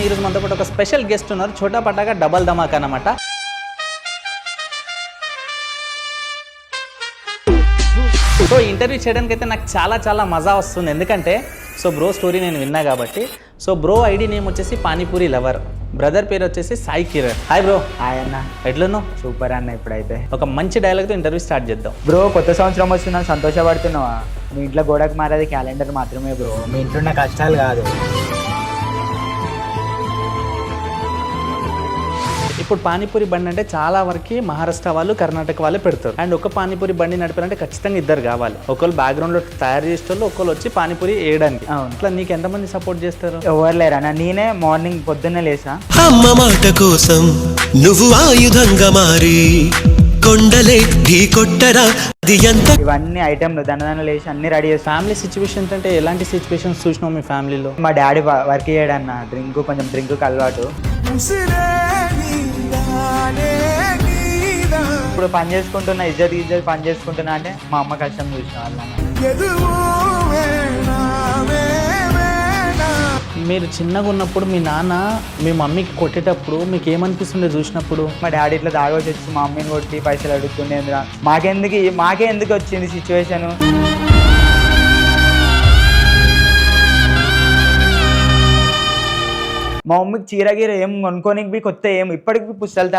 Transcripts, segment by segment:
ఈరోజు మనతో పాటు ఒక స్పెషల్ గెస్ట్ ఉన్నారు. చోటా పటాకా డబల్ ధమాకా అన్నమాట. సో ఇంటర్వ్యూ చేయడానికి అయితే నాకు చాలా మజా వస్తుంది. ఎందుకంటే బ్రో స్టోరీ నేను విన్నా కాబట్టి. బ్రో ఐడి నేమ్ వచ్చేసి పానీపూరి లవర్, బ్రదర్ పేరు వచ్చేసి Sai Kiran. Hi bro. Hi అన్న. ఎట్లున్నావు? సూపర్ అన్న. ఇప్పుడైతే ఒక మంచి డైలాగ్తో ఇంటర్వ్యూ స్టార్ట్ చేద్దాం. బ్రో కొత్త సంవత్సరం వస్తున్నాను, సంతోషపడుతున్నావా? మీ ఇంట్లో గోడకు మారేది క్యాలెండర్ మాత్రమే బ్రో, మీ ఇంట్లో ఉన్న కష్టాలు కాదు. ఇప్పుడు పానీపూరి బండి అంటే చాలా వరకు మహారాష్ట్ర వాళ్ళు, కర్ణాటక వాళ్ళు పెడతారు. అండ్ ఒక పానీపూరి బండి నడిపాలంటే ఖచ్చితంగా ఇద్దరు కావాలి. ఒకళ్ళు బ్యాక్గ్రౌండ్లో తయారు చేసేటోళ్ళు, ఒకళ్ళు వచ్చి పానీపూరి వేయడానికి. అట్లా నీకు ఎంతమంది సపోర్ట్ చేస్తారు? ఎవరు లేరన్న. నేనే మార్నింగ్ పొద్దున్నే లేసా. అమ్మ మాట కోసం నువ్వు ఆయుధంగా మారి కొండలే ఢీ కొట్టరా. ఇవన్నీ ఐటెంలు దండదాన లేచి అన్ని రెడీ చేస్తాను. ఫ్యామిలీ సిచ్యువేషన్స్ అంటే ఎలాంటి సిచ్యువేషన్స్ చూసినావు మీ ఫ్యామిలీలో? మా డాడీ వర్క్ చేయడన్న, కొంచెం డ్రింక్ అలవాటు. ఇప్పుడు పని చేసుకుంటున్నా, ఇజ్జత్ పని చేసుకుంటున్నా అంటే మా అమ్మ కష్టం చూసిన వాళ్ళ. మీరు చిన్నగా ఉన్నప్పుడు మీ నాన్న మీ మమ్మీకి కొట్టేటప్పుడు మీకు ఏమనిపిస్తుండే చూసినప్పుడు? మా డాడీ ఇట్లా దాగొచ్చి వచ్చి మా మమ్మీని కొట్టి పైసలు అడుగుతుండేంద్రా. మాకే ఎందుకు వచ్చింది సిచ్యువేషన్? మా మమ్మీకి చీరగీర ఏం కొనుక్కోనికి కొత్త ఏం ఇప్పటికి పుస్తలు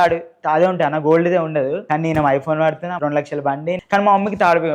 తాదే ఉంటాయి అన్న, గోల్డ్దే ఉండదు. కానీ నేను ఐఫోన్ వాడుతున్నా, 2 లక్షల బండి. కానీ మా మమ్మీకి తాడు.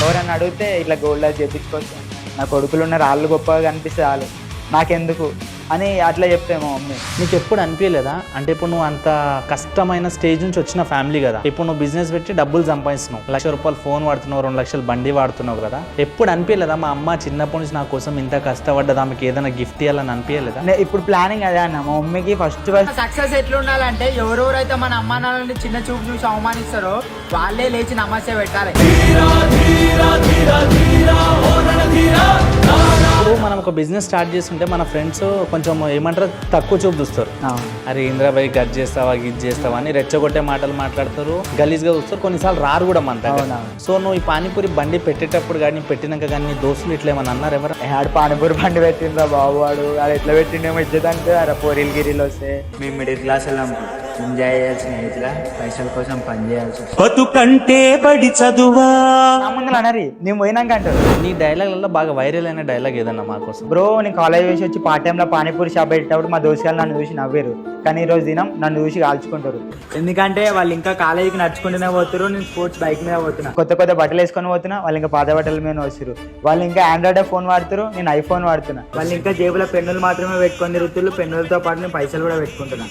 ఎవరన్నా అడిగితే ఇట్లా గోల్డ్ అది చేపించుకోవచ్చు, నా కొడుకులు ఉన్న రాళ్ళు గొప్పగా కనిపిస్తే చాలు, నాకెందుకు అని అట్లా చెప్తే మా మమ్మీ. నీకు ఎప్పుడు అనిపించలేదా? అంటే ఇప్పుడు నువ్వు అంత కష్టమైన స్టేజ్ నుంచి వచ్చిన ఫ్యామిలీ కదా, ఇప్పుడు నువ్వు బిజినెస్ పెట్టి డబ్బులు సంపాదిస్తున్నావు, 1 లక్ష రూపాయలు ఫోన్ వాడుతున్నావు, 2 లక్షల బండి వాడుతున్నావు కదా, ఎప్పుడు అనిపించలేదా మా అమ్మ చిన్నప్పటి నుంచి నా కోసం ఇంత కష్టపడ్డది, ఆమెకి ఏదైనా గిఫ్ట్ ఇవ్వాలని అనిపించలేదా? ఇప్పుడు ప్లానింగ్ అదే అన్న. మా మమ్మీకి ఫస్ట్ సక్సెస్ ఎట్లా ఉండాలంటే ఎవరెవరైతే మన అమ్మా నాన్నని చిన్న చూపు చూసి అవమానిస్తారో వాళ్ళే లేచి నమస్తే పెట్టాలి. ఇప్పుడు మనం ఒక బిజినెస్ స్టార్ట్ చేస్తుంటే మన ఫ్రెండ్స్ కొంచెం ఏమంటారు, తక్కువ చూపు చూస్తారు. అరే ఇంద్రాబాయ్ గజ్ చేస్తావా, గిజ్ చేస్తావా అని రెచ్చగొట్టే మాటలు మాట్లాడతారు, గలీజ్గా చూస్తారు, కొన్నిసార్లు రారు కూడా మన దగ్గర. సో నువ్వు ఈ పానీపూరి బండి పెట్టేటప్పుడు కానీ పెట్టినాక కానీ దోస్తులు ఇట్లా ఏమన్నా అన్నారు? ఎవరు ఆడు పానీపూరి బండి పెట్టిండ్రా బాబు, వాడు అది ఎట్లా పెట్టిండేమో ఇచ్చేదంటే అరే పోరీలు గిరీలు వస్తే మేము మిడిల్ క్లాస్ వెళ్ళాం, ఎంజాయ్ చేయాల్సిన ఏజ్లా పైసల కోసం పని చేయాల్సి బతుకంటే బడి చదువా ముందు అనరి. నేను పోయినాక అంటారు. నీ డైలాగ్లలో బాగా వైరల్ అయిన డైలాగ్ ఏదన్నా మా కోసం? బ్రో నేను కాలేజ్ వేసి వచ్చి పార్ట్ టైంలో పానీపూరి షాప్ పెట్టేటప్పుడు మా దోస్తులు నన్ను చూసి నవ్వారు, కానీ ఈ రోజు దినం నన్ను చూసి కాల్చుకుంటారు. ఎందుకంటే వాళ్ళు ఇంకా కాలేజీకి నడుచుకుంటూనే పోతారు, నేను స్పోర్ట్స్ బైక్ మీద పోతున్నా, కొత్త బట్టలు వేసుకొని పోతున్నా, వాళ్ళు ఇంకా పాత బట్టల మీద వస్తారు. వాళ్ళు ఇంకా ఆండ్రాయిడ్ ఫోన్ వాడుతారు, నేను ఐఫోన్ వాడుతున్నా. వాళ్ళు ఇంకా జేబులో పెన్నులు మాత్రమే పెట్టుకొని తిరుగుతున్నారు, పెన్నులతో పాటు నేను పైసలు కూడా పెట్టుకుంటున్నా.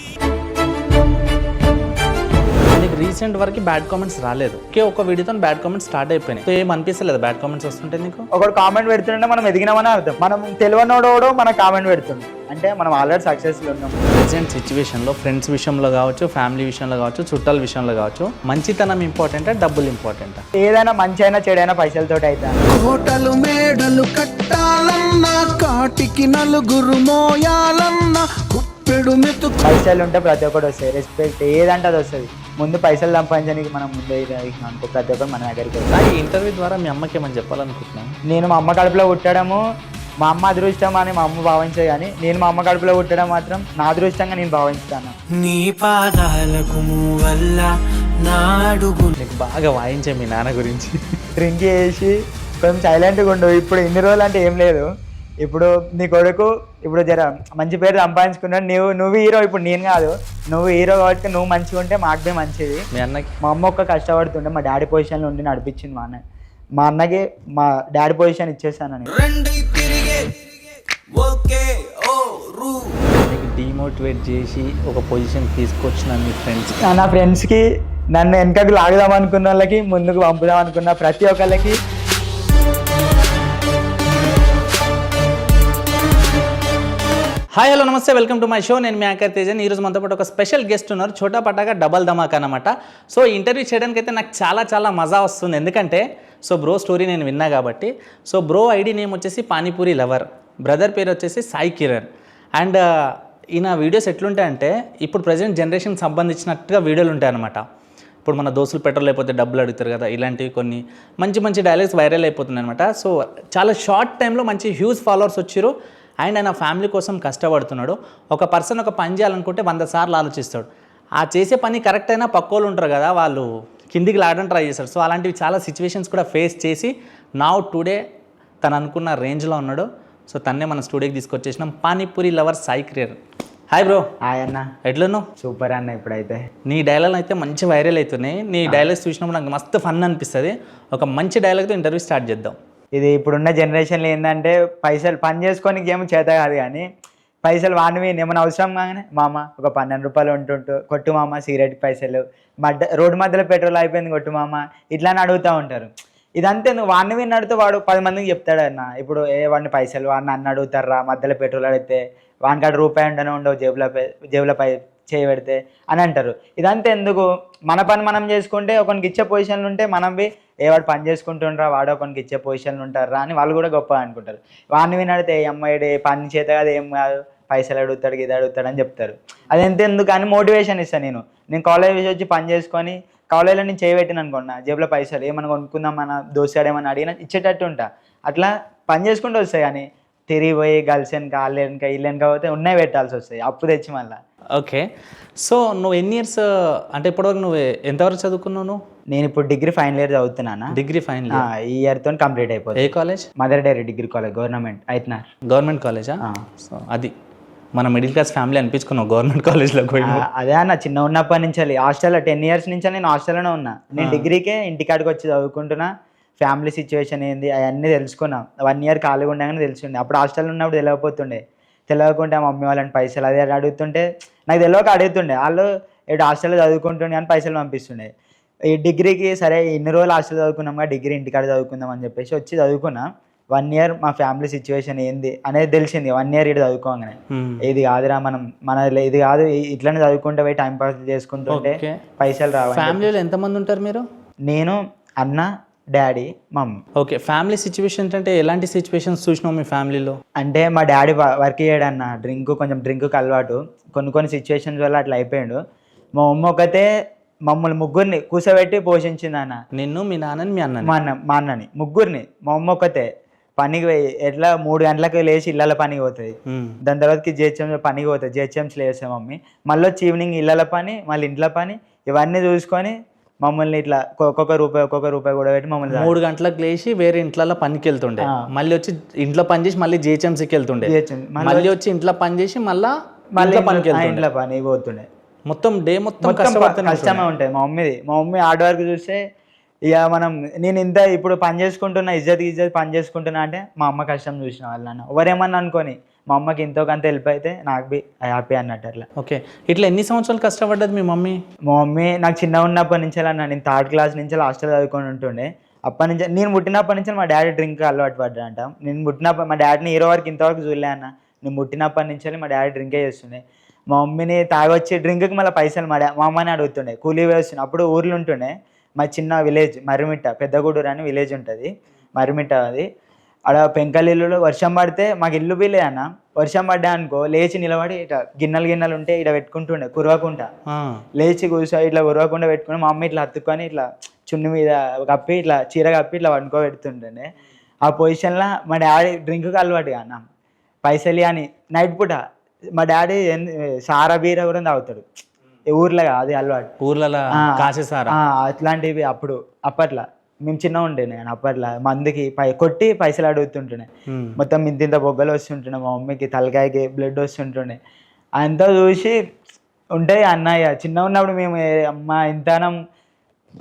నీకు రీసెంట్ వరకు బ్యాడ్ కామెంట్స్ రాలేదు, ఒక వీడియోతో బ్యాడ్ కామెంట్స్ స్టార్ట్ అయిపోయినాయి. సో ఏం అనిపిస్తలేదు బ్యాడ్ కామెంట్స్ వస్తుంటే నీకు? ఒకడు కామెంట్ పెడుతుంటే మనం ఎదిగినామని అర్థం. మనం తెలియనోడో మన కామెంట్ పెడుతుంది అంటే మనం ఆల్రెడీ సక్సెస్లో ఉన్నాం. ప్రెసెంట్ సిచ్యువేషన్లో ఫ్రెండ్స్ విషయంలో కావచ్చు, ఫ్యామిలీ విషయంలో కావచ్చు, చుట్టాల విషయంలో కావచ్చు, మంచితనం ఇంపార్టెంటా, డబ్బులు ఇంపార్టెంటా? ఏదైనా మంచి అయినా చెడైనా పైసలతో అయితే. కోటలు మేడలు కట్టాలన్నా, కాటికి నలుగురు మోయాలన్నా, పైసలు ఉంటే ప్రతి ఒక్కటి వస్తాయి, రెస్పెక్ట్ ఏదంటే అది వస్తుంది. ముందు పైసలు సంపాదించడానికి మనం ముందు అనుకో ప్రతి ఒక్కరు మన దగ్గరికి వస్తాయి. ఈ ఇంటర్వ్యూ ద్వారా మీ అమ్మకి ఏమని చెప్పాలనుకుంటున్నాను? నేను మా అమ్మ కడుపులో పుట్టడము మా అమ్మ అదృష్టం అని మా అమ్మ భావించదు, కానీ నేను మా అమ్మ కడుపులో పుట్టడం మాత్రం నా అదృష్టంగా నేను భావించుతాను. నీ పాదాలకు వల్ల నాడుగు. నీకు బాగా వాయించే మీ నాన్న గురించి? డ్రింక్ చేసి కొంచెం సైలెంట్గా ఉండు. ఇప్పుడు ఇన్ని రోజులు అంటే ఏం లేదు. ఇప్పుడు నీ కొడుకు ఇప్పుడు జర మంచి పేరు సంపాదించుకున్నాడు, నువ్వు హీరో, ఇప్పుడు నేను కాదు, నువ్వు హీరో కాబట్టి నువ్వు మంచిగా ఉంటే మాకు మంచిది. మీ అన్నకి? మా అమ్మ ఒక్క కష్టపడుతుంటే మా డాడీ పొజిషన్లో ఉండి నడిపించింది మా అన్నకి మా డాడీ పొజిషన్ ఇచ్చేసానని. నీకు డిమోటివేట్ చేసి ఒక పొజిషన్ తీసుకొచ్చిన మీ ఫ్రెండ్స్? నా ఫ్రెండ్స్కి, నన్ను వెనకకు లాగుదాం అనుకున్న వాళ్ళకి, ముందుకు పంపుదాం అనుకున్న ప్రతి ఒక్కళ్ళకి హాయ్ హలో నమస్తే, వెల్కమ్ టు మై షో. నేను మీ యాంకర్ తేజన్. ఈరోజు మనతో పాటు ఒక స్పెషల్ గెస్ట్ ఉన్నారు, చోటా పటాకా డబల్ ధమాకా అనమాట. సో ఇంటర్వ్యూ చేయడానికి అయితే నాకు చాలా మజా వస్తుంది. ఎందుకంటే బ్రో స్టోరీ నేను విన్నా కాబట్టి. బ్రో ఐడి నేమ్ వచ్చేసి పానీపూరి లవర్, బ్రదర్ పేరు వచ్చేసి సాయి కిరణ్. అండ్ ఈయన వీడియోస్ ఎట్లుంటాయంటే ఇప్పుడు ప్రజెంట్ జనరేషన్కి సంబంధించినట్టుగా వీడియోలు ఉంటాయి అనమాట. ఇప్పుడు మన దోస్తులు పెట్రోల్ అయిపోతే డబ్బులు అడుగుతారు కదా, ఇలాంటివి కొన్ని మంచి మంచి డైలాగ్స్ వైరల్ అయిపోతున్నాయి అనమాట. సో చాలా షార్ట్ టైంలో మంచి హ్యూజ్ ఫాలోవర్స్ వచ్చారు. అండ్ ఆయన ఫ్యామిలీ కోసం కష్టపడుతున్నాడు. ఒక పర్సన్ ఒక పని చేయాలనుకుంటే 100 సార్లు ఆలోచిస్తాడు. ఆ చేసే పని కరెక్ట్ అయినా పక్కోళ్ళు ఉంటారు కదా, వాళ్ళు కిందికి లాగడం ట్రై చేస్తారు. సో అలాంటివి చాలా సిచ్యువేషన్స్ కూడా ఫేస్ చేసి నౌ టుడే తను అనుకున్న రేంజ్లో ఉన్నాడు. సో తన్నే మన స్టూడియోకి తీసుకొచ్చేసినాం. Panipuri lover Sai creator. Hi bro. Hi అన్న. ఎట్లున్నావు? సూపర్ అన్న. ఇప్పుడైతే నీ డైలాగ్ అయితే మంచి వైరల్ అవుతున్నాయి. నీ డైలాగ్స్ చూసినప్పుడు నాకు మస్తు ఫన్ అనిపిస్తుంది. ఒక మంచి డైలాగ్తో ఇంటర్వ్యూ స్టార్ట్ చేద్దాం. ఇది ఇప్పుడున్న జనరేషన్లో ఏంటంటే పైసలు పని చేసుకొని ఏమో చేత కాదు, కానీ పైసలు వాడివి ఏమైనా అవసరం కాగానే మామ ఒక 12 రూపాయలు ఉంటుంటూ కొట్టు మామ సిగరెట్ పైసలు, రోడ్డు మధ్యలో పెట్రోల్ అయిపోయింది కొట్టు మామ, ఇట్లా అని అడుగుతూ ఉంటారు. ఇదంతే నువ్వు వాడిని విని అడిగితే వాడు 10 మందికి చెప్తాడు అన్న. ఇప్పుడు వాడిని పైసలు వాడిని అన్న అడుగుతారా, మధ్యలో పెట్రోల్ అడిగితే వానికాడ రూపాయి ఉండనే ఉండవు, జేబులో చేయి పెడితే అని అంటారు. ఇదంతా ఎందుకు? మన పని మనం చేసుకుంటే ఒకరికి ఇచ్చే పొజిషన్లు ఉంటే మనం వాడు పని చేసుకుంటుండ్రా, వాడు ఒకరికి ఇచ్చే పొజిషన్లు ఉంటారా అని వాళ్ళు కూడా గొప్ప అనుకుంటారు. వాడిని వినడితే అమ్మాయి పని చేత కాదు, ఏం కాదు, పైసలు అడుగుతాడు ఇది అడుగుతాడు అని చెప్తారు. అది ఎంత ఎందుకు అని మోటివేషన్ ఇస్తాను నేను కాలేజ్ వచ్చి పని చేసుకొని కాలేజీలో నేను చేయబెట్టిన అనుకున్నా, జేబులో పైసలు ఏమన్నా కొనుక్కుందాం మన దోస్తాడు ఏమన్నా అడిగినా ఇచ్చేటట్టు ఉంటా. అట్లా పని చేసుకుంటూ వస్తాయి. కానీ తిరిగి పోయి గర్ల్స్ వెనక వాళ్ళు వెనక ఇల్లు వెనక పోతే ఉన్నాయి పెట్టాల్సి వస్తాయి, అప్పు తెచ్చి మళ్ళీ. ఓకే. సో నువ్వు ఎన్ని ఇయర్స్ అంటే ఇప్పటివరకు నువ్వు ఎంతవరకు చదువుకున్నావు? నువ్వు? నేను ఇప్పుడు డిగ్రీ ఫైనల్ ఇయర్ చదువుతున్నాను. డిగ్రీ ఫైనల్ ఈ ఇయర్తో కంప్లీట్ అయిపోతుంది. ఏ college? Mother dairy degree college, government అయితున్నారు. గవర్నమెంట్ కాలేజా? సో అది మన మిడిల్ క్లాస్ ఫ్యామిలీ అనిపించుకున్నావు గవర్నమెంట్ కాలేజ్లో పోయి. అదే అన్న, చిన్న ఉన్నప్పటి నుంచి హాస్టల్లో 10 years నుంచి నేను హాస్టల్లోనే ఉన్నా. నేను డిగ్రీకే ఇంటికాడికి వచ్చి చదువుకుంటున్నా. ఫ్యామిలీ సిచ్యువేషన్ ఏంది అవన్నీ తెలుసుకున్నా. 1 year ఖాళీగా ఉండగానే తెలిసిండే. అప్పుడు హాస్టల్లో ఉన్నప్పుడు తెలియకుంటే మా మమ్మీ వాళ్ళని పైసలు అదే అడుగుతుంటే నాకు తెలియక అడుగుతుండే. వాళ్ళు ఏడు హాస్టల్లో చదువుకుంటుండే కానీ పైసలు పంపిస్తుండే. ఈ డిగ్రీకి సరే ఇన్ని రోజులు హాస్టల్ చదువుకున్నాం, డిగ్రీ ఇంటికాడ చదువుకుందాం అని చెప్పేసి వచ్చి చదువుకున్నా. 1 year మా ఫ్యామిలీ సిచ్యువేషన్ ఏంది అనేది తెలిసింది. 1 year ఇటు చదువుకోగానే ఇది కాదురా మన ఇది కాదు, ఇట్లనే చదువుకుంటే పోయి టైం పాస్ చేసుకుంటుంటే పైసలు రావాలి. ఫ్యామిలీలో ఎంతమంది ఉంటారు మీరు? నేను, అన్న, daddy, mummy. Okay. Family situations అంటే ఎలాంటి సిచ్యువేషన్స్ చూసినావు మీ ఫ్యామిలీలో? అంటే మా డాడీ వర్క్ చేయడన్న, డ్రింక్కి అలవాటు. కొన్ని సిచ్యువేషన్స్ వల్ల అట్లా అయిపోయాడు. మా మమ్మీ ఒకతే మమ్మల్ని ముగ్గురిని కూర్చోబెట్టి పోషించింది అన్న. నిన్ను, మీ నాన్నని, మీ అన్న, మా అన్నని ముగ్గురిని. మా మమ్మీ ఒకతే పనికి పోయి ఎట్లా 3 గంటలకు లేచి ఇళ్ళ పనికి పోతుంది. దాని తర్వాతకి జిహెచ్ఎం పనికి పోతుంది. జిహెచ్ఎంసీలో వేస్తాం మమ్మీ. మళ్ళీ వచ్చి ఈవినింగ్ ఇళ్ళ పని, మళ్ళీ ఇంట్లో పని, ఇవన్నీ చూసుకొని మమ్మల్ని ఇట్లా ఒక్కొక్క రూపాయి కూడా పెట్టి మమ్మల్ని 3 గంటలకు లేచి వేరే ఇంట్లో పనికి వెళ్తుండే, మళ్ళీ వచ్చి ఇంట్లో పని చేసి మళ్ళీ జిహెచ్ఎంసీకి వెళ్తుండే, మళ్ళీ వచ్చి ఇంట్లో పని చేసి మళ్ళీ పనికి ఇంట్లో పని పోతుండే. మొత్తం డే మొత్తం కష్టమే ఉంటాయి. మా మమ్మీ హార్డ్ వర్క్ చూస్తే ఇక నేను ఇంత ఇప్పుడు పని చేసుకుంటున్నా, ఇజ్జత్ పని చేసుకుంటున్నా అంటే మా అమ్మ కష్టం చూసిన వాళ్ళన్న. ఎవరేమన్నా అనుకోని మా అమ్మకి ఎంతో కొంత హెల్ప్ అయితే నాకు బి హ్యాపీ అన్నట్టు అట్లా. ఓకే. ఇట్లా ఎన్ని సంవత్సరాలు కష్టపడ్డది మీ మమ్మీ? మా మమ్మీ నాకు చిన్న ఉన్నప్పటి నుంచి అన్న, నేను 3rd class నుంచి హాస్టల్ చదువుకొని ఉంటుండే. అప్పటి నుంచి నేను పుట్టినప్పటి నుంచి మా డాడీ డ్రింక్ అలవాటు పడ్డాడంట. నేను పుట్టినప్పుడు మా డాడీని ఇంతవరకు చూడలే అన్న. నేను పుట్టినప్పటి నుంచి మా డాడీ డ్రింకే చేస్తుండే. మా మమ్మీని తాగొచ్చి డ్రింక్కి మళ్ళీ పైసలు మా అమ్మని అడుగుతుండే, కూలీ వేస్తుండే. అప్పుడు ఊర్లు ఉంటుండే, మా చిన్న విలేజ్ మర్రిమిట్ట, పెద్దగూడూరు అని విలేజ్ ఉంటుంది, మర్రిమిట్ట. అది ఆడ పెంకలిల్లులో వర్షం పడితే మాకు ఇల్లు బిల్లే అన్న. వర్షం పడ్డా అనుకో లేచి నిలబడి ఇట్లా గిన్నెలు ఉంటే ఇట్లా పెట్టుకుంటుండే కురవకుండా. లేచి కూర్చో ఇట్లా కురవకుండా పెట్టుకుని మా అమ్మ ఇట్లా హత్తుకొని ఇట్లా చున్ని మీద కప్పి ఇట్లా చీర కప్పి ఇట్లా వండుకోబెడుతుండే. ఆ పొజిషన్లో మా డాడీ డ్రింక్కి అలవాటు అన్న. పైసలు అని నైట్ పూట మా డాడీ సారా బీర కూడా తాగుతాడు. ఊర్లో అది అలవాటు, ఊర్లలో కాసేసారా అట్లాంటివి. అప్పట్లో మేము చిన్నగా ఉండే, నేను అప్పట్లో మందుకి కొట్టి పైసలు అడుగుతుంటుండే. మొత్తం ఇంత బొగ్గలు వస్తుంటుండే, మా మమ్మీకి తలకాయకి బ్లడ్ వస్తుంటుండే. అంతా చూసి ఉంటాయి అన్నయ్య. చిన్నగా ఉన్నప్పుడు మేము అమ్మ ఇంతనం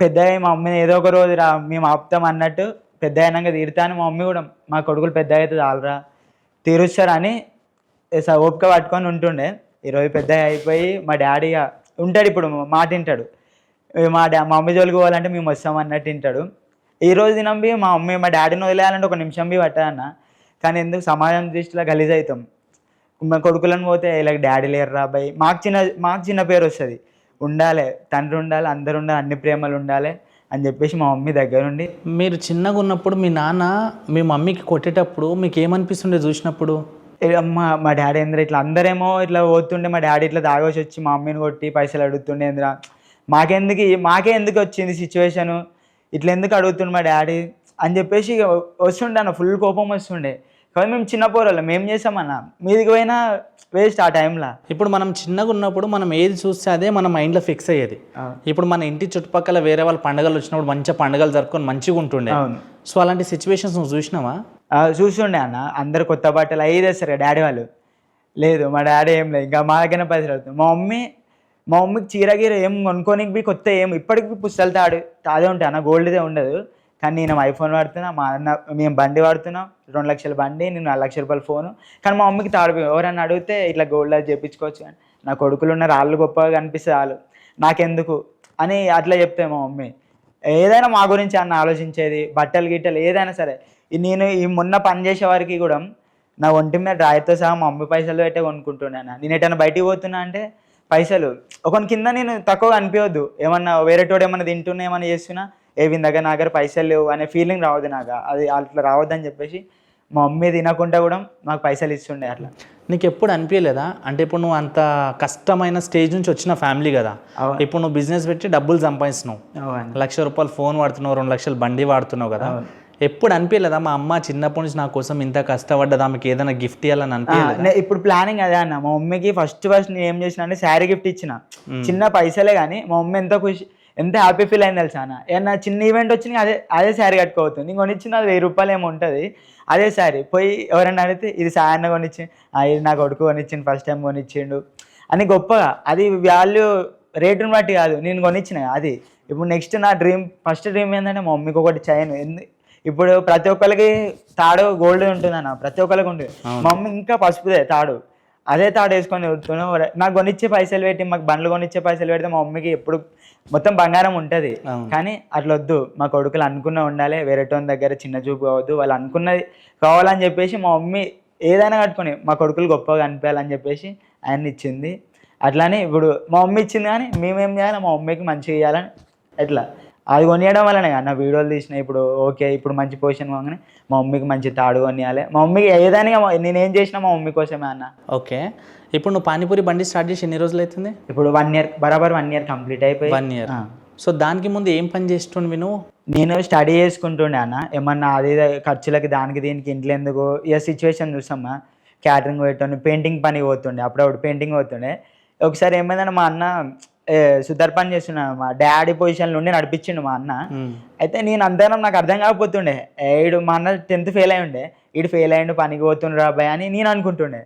పెద్ద మా మమ్మీని ఏదో ఒక రోజు మేము ఆపుతాం అన్నట్టు, పెద్ద అయినాక తీరుతాను. మా మమ్మీ కూడా మా కొడుకులు పెద్ద అయితే చాలరా తీరుస్తారని ఓపిక పట్టుకొని ఉంటుండే. ఈరోజు పెద్ద అయిపోయి మా డాడీ ఉంటాడు, ఇప్పుడు మాట వింటాడు. మా మమ్మీ జోలికి పోవాలంటే మేము వస్తాం అన్నట్టు వింటాడు. ఈ రోజు దినంబి మా డాడీని వదిలేయాలంటే 1 నిమిషం బి పట్టదన్న. కానీ ఎందుకు సమాజం దృష్టిలో గలీజ్ అవుతాం. మా కొడుకులను పోతే ఇలా డాడీ లేరు రాబాయ్, మాకు చిన్న పేరు వస్తుంది. ఉండాలి, తండ్రి ఉండాలి, అందరు ఉండాలి, అన్ని ప్రేమలు ఉండాలి అని చెప్పేసి మా మమ్మీ దగ్గర ఉండి. మీరు చిన్నగా ఉన్నప్పుడు మీ నాన్న మీ మమ్మీకి కొట్టేటప్పుడు మీకు ఏమనిపిస్తుండే చూసినప్పుడు? మా డాడీ ఏంద్రా ఇట్లా అందరేమో ఇట్లా పోతుండే, మా డాడీ ఇట్లా తాగొచ్చి వచ్చి మా మమ్మీని కొట్టి పైసలు అడుగుతుండే ఏంద్రా. మాకే ఎందుకు వచ్చింది సిచ్యువేషను, ఇట్లా ఎందుకు అడుగుతుండు మా డాడీ అని చెప్పేసి వస్తుండే అన్న, ఫుల్ కోపం వస్తుండే. కానీ మేము చిన్న పోరాళ్ళం, మేము చేసామన్న, మీదికి పోయినా వేస్ట్ ఆ టైంలో. ఇప్పుడు మనం చిన్నగా ఉన్నప్పుడు మనం ఏది చూస్తే అదే మన మైండ్లో ఫిక్స్ అయ్యేది. ఇప్పుడు మన ఇంటి చుట్టుపక్కల వేరే వాళ్ళ పండుగలు వచ్చినప్పుడు మంచిగా పండుగలు జరుపుకొని మంచిగా ఉంటుండే. సో అలాంటి సిచ్యువేషన్స్ నువ్వు చూసినావా? చూస్తుండే అన్న, అందరు కొత్త బట్టలు అవి తెస్తారు డాడీ వాళ్ళు. లేదు మా డాడీ ఏం లేదు, ఇంకా మా దగ్గర పైసలు అవుతుంది. మా మమ్మీకి చీరగీర ఏం కొనుక్కోనికి కొత్త ఏం ఇప్పటికి పుస్తలు తాదే ఉంటాయి అన్న, గోల్డ్దే ఉండదు. కానీ నేను ఐఫోన్ వాడుతున్నా, మా అన్న మేము బండి వాడుతున్నాం, 2 లక్షల బండి, నేను 4 లక్షల రూపాయల ఫోను. కానీ మా మమ్మీకి తాడు ఎవరన్నా అడిగితే ఇట్లా గోల్డ్ అది చేయించుకోవచ్చు, కానీ నా కొడుకులు ఉన్న రాళ్ళు గొప్పగా కనిపిస్తే వాళ్ళు నాకెందుకు అని అట్లా చెప్తే మా మమ్మీ ఏదైనా మా గురించి అన్న ఆలోచించేది, బట్టలు గిట్టలు ఏదైనా సరే. నేను ఈ మొన్న పని చేసే వారికి కూడా నా ఒంటి మీద డ్రాయర్తో సహా మా మమ్మీ పైసలు పెట్టే కొనుక్కుంటున్నాను. నేను ఎటైనా బయటికి పోతున్నా అంటే పైసలు ఒకని కింద నేను తక్కువ అనిపించవద్దు, ఏమన్నా వేరే తోడు ఏమన్నా తింటున్నా ఏమన్నా చేస్తున్నా వీని దగ్గర నా దగ్గర పైసలు లేవు అనే ఫీలింగ్ రావద్దు నాకు, అది అట్లా రావద్దని చెప్పేసి మా మమ్మీ తినకుండా కూడా నాకు పైసలు ఇస్తుండే. అట్లా నీకు ఎప్పుడు అనిపించలేదా? అంటే ఇప్పుడు నువ్వు అంత కష్టమైన స్టేజ్ నుంచి వచ్చిన ఫ్యామిలీ కదా, ఇప్పుడు నువ్వు బిజినెస్ పెట్టి డబ్బులు సంపాదిస్తున్నావు, 1 లక్ష రూపాయలు ఫోన్ వాడుతున్నావు, 2 లక్షల బండి వాడుతున్నావు కదా, ఎప్పుడు అనిపించలేదా మా అమ్మ చిన్నప్పటి నుంచి నా కోసం ఇంత కష్టపడ్డది, ఆమెకి ఏదైనా గిఫ్ట్ ఇవ్వాలని అనిపించలేదా? ఇప్పుడు ప్లానింగ్ అదే అన్న, మా మమ్మీకి ఫస్ట్ నేను ఏం చేసిన అంటే శారీ గిఫ్ట్ ఇచ్చిన, చిన్న పైసలే కానీ మా మమ్మీ ఎంత హ్యాపీ ఫీల్ అయింది తెలుసా అన్న. ఏమన్నా చిన్న ఈవెంట్ వచ్చింది అదే శారీ కట్టుకోవచ్చు, నేను కొనిచ్చింది అది 1000 రూపాయలు ఏమో ఉంటుంది, అదే శారీ. పోయి ఎవరైనా అడిగితే ఇది సాయన్న కొనిచ్చి, ఇది నా కొడుకు కొనిచ్చిండు, ఫస్ట్ టైం కొనిచ్చిండు అని గొప్పగా. అది వాల్యూ రేటుని బట్టి కాదు, నేను కొనిచ్చిన అది. ఇప్పుడు నెక్స్ట్ నా ఫస్ట్ డ్రీమ్ ఏంటంటే మా మమ్మీకి ఒకటి చైన్. ఇప్పుడు ప్రతి ఒక్కరికి తాడు గోల్డ్ ఉంటుందన్న, ప్రతి ఒక్కరికి ఉంటుంది. మా మమ్మీ ఇంకా పసుపుదే తాడు, అదే తాడు వేసుకొని వెళ్తున్నాం. నాకు కొనిచ్చే పైసలు పెట్టి, మాకు బండ్లు కొనిచ్చే పైసలు పెడితే మా మమ్మీకి ఎప్పుడు మొత్తం బంగారం ఉంటుంది. కానీ అట్లా వద్దు, మా కొడుకులు అనుకున్న ఉండాలి, వేరేటోని దగ్గర చిన్న చూపు కావద్దు, వాళ్ళు అనుకున్నది కావాలని చెప్పేసి మా మమ్మీ ఏదైనా కట్టుకొని మా కొడుకులు గొప్పగా అనిపించాలని చెప్పేసి ఆయన ఇచ్చింది. అట్లానే ఇప్పుడు మా మమ్మీ ఇచ్చింది, కానీ మేమేం చేయాలి, మా మమ్మీకి మంచిగా ఇవ్వాలని ఎట్లా అది కొనియడం వల్లనే అన్న వీడియోలు తీసిన. ఇప్పుడు ఓకే, ఇప్పుడు మంచి పొజిషన్ కాగానే మా మమ్మీకి మంచి తాడు కొనియాలి, మా మమ్మీకి ఏదైనా నేనేం చేసినా మా మమ్మీ కోసమే అన్న. ఓకే, ఇప్పుడు నువ్వు పానీపూరి బండి స్టార్ట్ చేసి ఎన్ని రోజులు అవుతుంది? ఇప్పుడు 1 ఇయర్, బరాబర్ 1 ఇయర్ కంప్లీట్ అయిపోయి. 1 ఇయర్. సో దానికి ముందు ఏం పని చేస్తుండే నువ్వు? నేను స్టడీ చేసుకుంటుండే అన్న, ఏమన్నా అది ఖర్చులకి దానికి దీనికి ఇంట్లో ఎందుకు ఇక సిచ్యువేషన్ చూసామా, క్యాటరింగ్ పెట్టండి, పెయింటింగ్ పని పోతుండే, అప్పుడప్పుడు పెయింటింగ్ పోతుండే. ఒకసారి ఏమైందంటే మా అన్న సుధర్ పని చేస్తున్నా, మా డాడీ పొజిషన్ నుండి నడిపించిండు మా అన్న. అయితే నేను అంతగానం నాకు అర్థం కాకపోతుండే, ఈడు మా అన్న 10th ఫెయిల్ అయి ఉండే, ఈడు ఫెయిల్ అయ్యిండు పనికి పోతుండ్రు అబ్బాయి అని నేను అనుకుంటుండే.